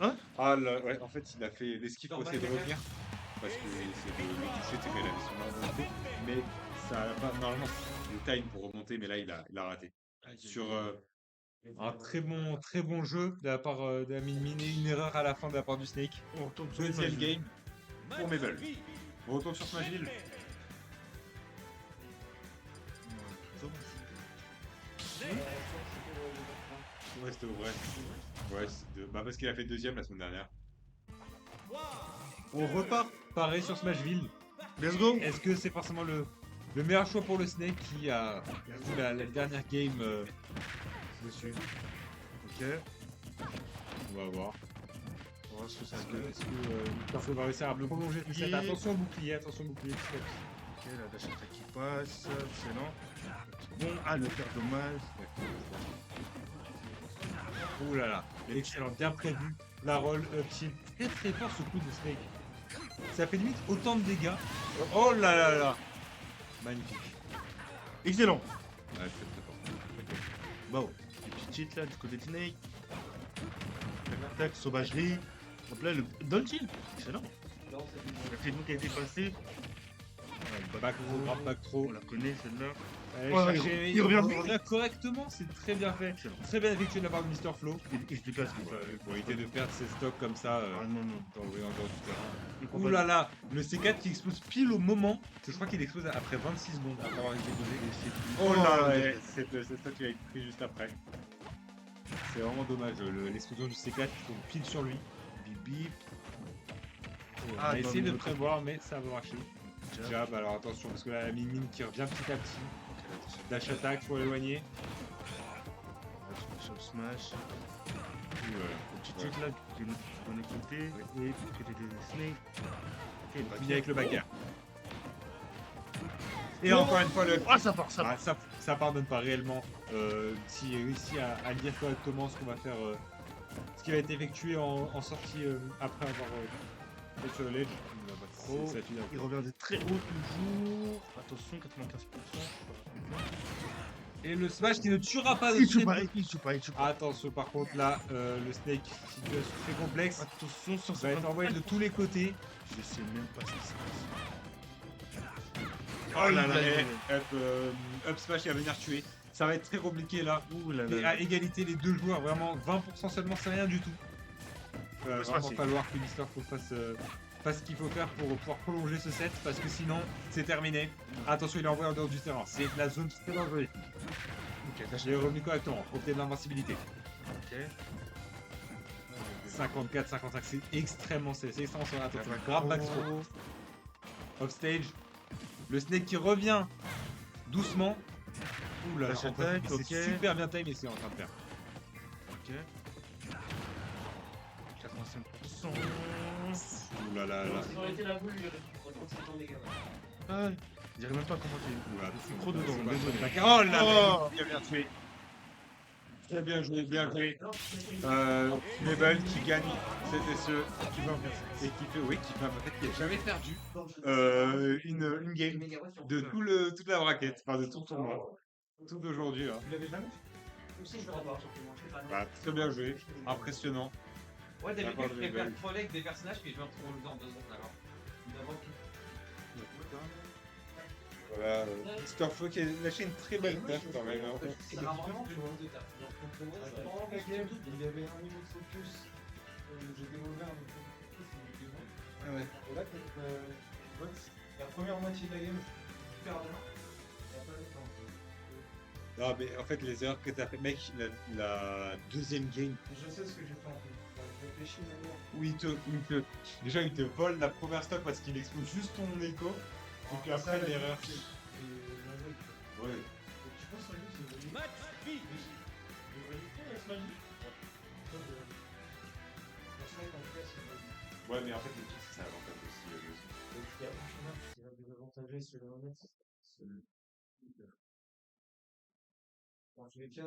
Hein? Ah là, ouais, en fait, il a fait l'esquive pour essayer de revenir. Parce que c'est le toucher, c'est qu'il avait son remonté. Mais ça a pas. Normalement, le time pour remonter, mais là, il a raté. Sur un très bon jeu de la part de la Min et une erreur à la fin de la part du Snake. On retourne sur Deuxième Smash. game pour Mabel. On retourne sur Smashville. Ouais, c'était au vrai. Ouais, bah parce qu'il a fait deuxième la semaine dernière. On repart pareil sur Smashville. Let's go. Est-ce que c'est forcément le meilleur choix pour le Snake qui a vu la dernière game dessus? Ok. On va voir. On va voir ce que ça Est-ce que donne. Mister Flo va réussir à prolonger le set? Attention au bouclier. Ok, la dash attack qui passe. Excellent. Bon, ah, le père dommage. Ouh là là, excellent, bien prévu. La roll up shield, très fort ce coup de Snake. Ça fait limite autant de dégâts. Oh là là là. Magnifique. Excellent. Ouais, très fort. Bon, petit cheat là du côté de Snake. Attaque, sauvagerie. Hop là, le down chill. Excellent. La technique a été passée. Back throw, grab back throw. On la connaît celle-là. Allez, Ouais, chercher, il revient. correctement, c'est très bien fait. Excellent. Très bien effectué de la part de Mister Flo. Il se déplace. Pour éviter de perdre ses stocks comme ça Ah non, non. dans le dehors du terrain. Il Ouh là là, le C4 qui explose pile au moment. Je crois qu'il explose après 26 secondes après avoir été posé. Oh là là, ouais, c'est ça qui a été pris juste après. C'est vraiment dommage, l'explosion du C4 qui tombe pile sur lui. Bip bip. On Ah, a essayé dans de le- prévoir, mais ça va marcher. Jab. Jab, alors attention parce que là, la mine qui revient petit à petit. Dash attack, faut l'éloigner. Sur le smash. Voilà. Petit cheat là du bon côté. Et du côté des Snake. Ok, il va Fini avec le backer. Et Oh encore une fois, le Ah, ça part, ça part. Ah, ça pardonne pas réellement. S'il réussit à lire correctement ce qu'on va faire, ce qui va être effectué en sortie après avoir fait sur le ledge, il va pas trop. Il revient de très haut toujours. Attention, 95%. Et le smash qui ne tuera pas de Il tue trait pas, de- il tue pas, il tue pas. Attention par contre là, le Snake, situation très complexe, Attention, sur va être envoyé de tous les côtés. Je sais même pas ce qui se passe. Oh là là, il a- et up smash qui va venir tuer. Ça va être très compliqué là. Ouh là Et là. à égalité les deux joueurs, vraiment 20% seulement, c'est rien du tout. Il va se vraiment passer. falloir que Mister Flo fasse ce qu'il faut faire pour pouvoir prolonger ce set parce que sinon c'est terminé. Attention, il est envoyé en dehors du terrain. C'est la zone très dangereuse. Ok, dash Il est revenu correctement. Profitez de l'invincibilité. ok. 54-55, c'est extrêmement serré. C'est extrêmement serré. Attention, grab back throw. Off stage. Le Snake qui revient doucement. Ouh là là, Dash en fait, attack, c'est ok. super bien time et c'est en train de faire. Ok. 85%. Ouh là là là. Ça aurait été la boule, il aurait pu prendre 37 ans, les gars. Ah, je dirais même pas comment tu. Oula, Je suis trop dedans, c'est pas- désolé. Oh là là, Oh. il a bien tué. Très bien joué, bien joué. Nebel qui gagne cette SE et qui fait, oui, qui n'a jamais perdu une game de toute la braquette, enfin de tout le tournoi, tout d'aujourd'hui. Hein. Tu l'avais jamais Aussi, je crois pas. Bah, très bien joué, impressionnant. Ouais, D'accord, d'habitude, je mais préfère belle. troller avec des personnages, puis je me retrouve dans 2 secondes alors. D'abord, Voilà, Mr. Flo qui a lâché une très belle tâche quand même. Hein. C'est vraiment, tu vois. Pendant la game, il y avait un niveau de focus. J'étais mauvais un niveau de focus. Ah ouais. Et là, la première moitié de la game, je super bien. Et après, le temps. Non, mais en fait, les erreurs que t'as fait, mec, la deuxième game Je sais ce que j'ai fait en plus. Je réfléchis maintenant. où déjà il te vole la première stock parce qu'il explose juste ton écho, et puis après l'erreur. Ouais. Tu penses que c'est Match fit. Ouais, mais en fait, le truc, c'est l'avantage aussi. Il y a un chemin qui va désavantager sur le honnête. Dans tous les cas,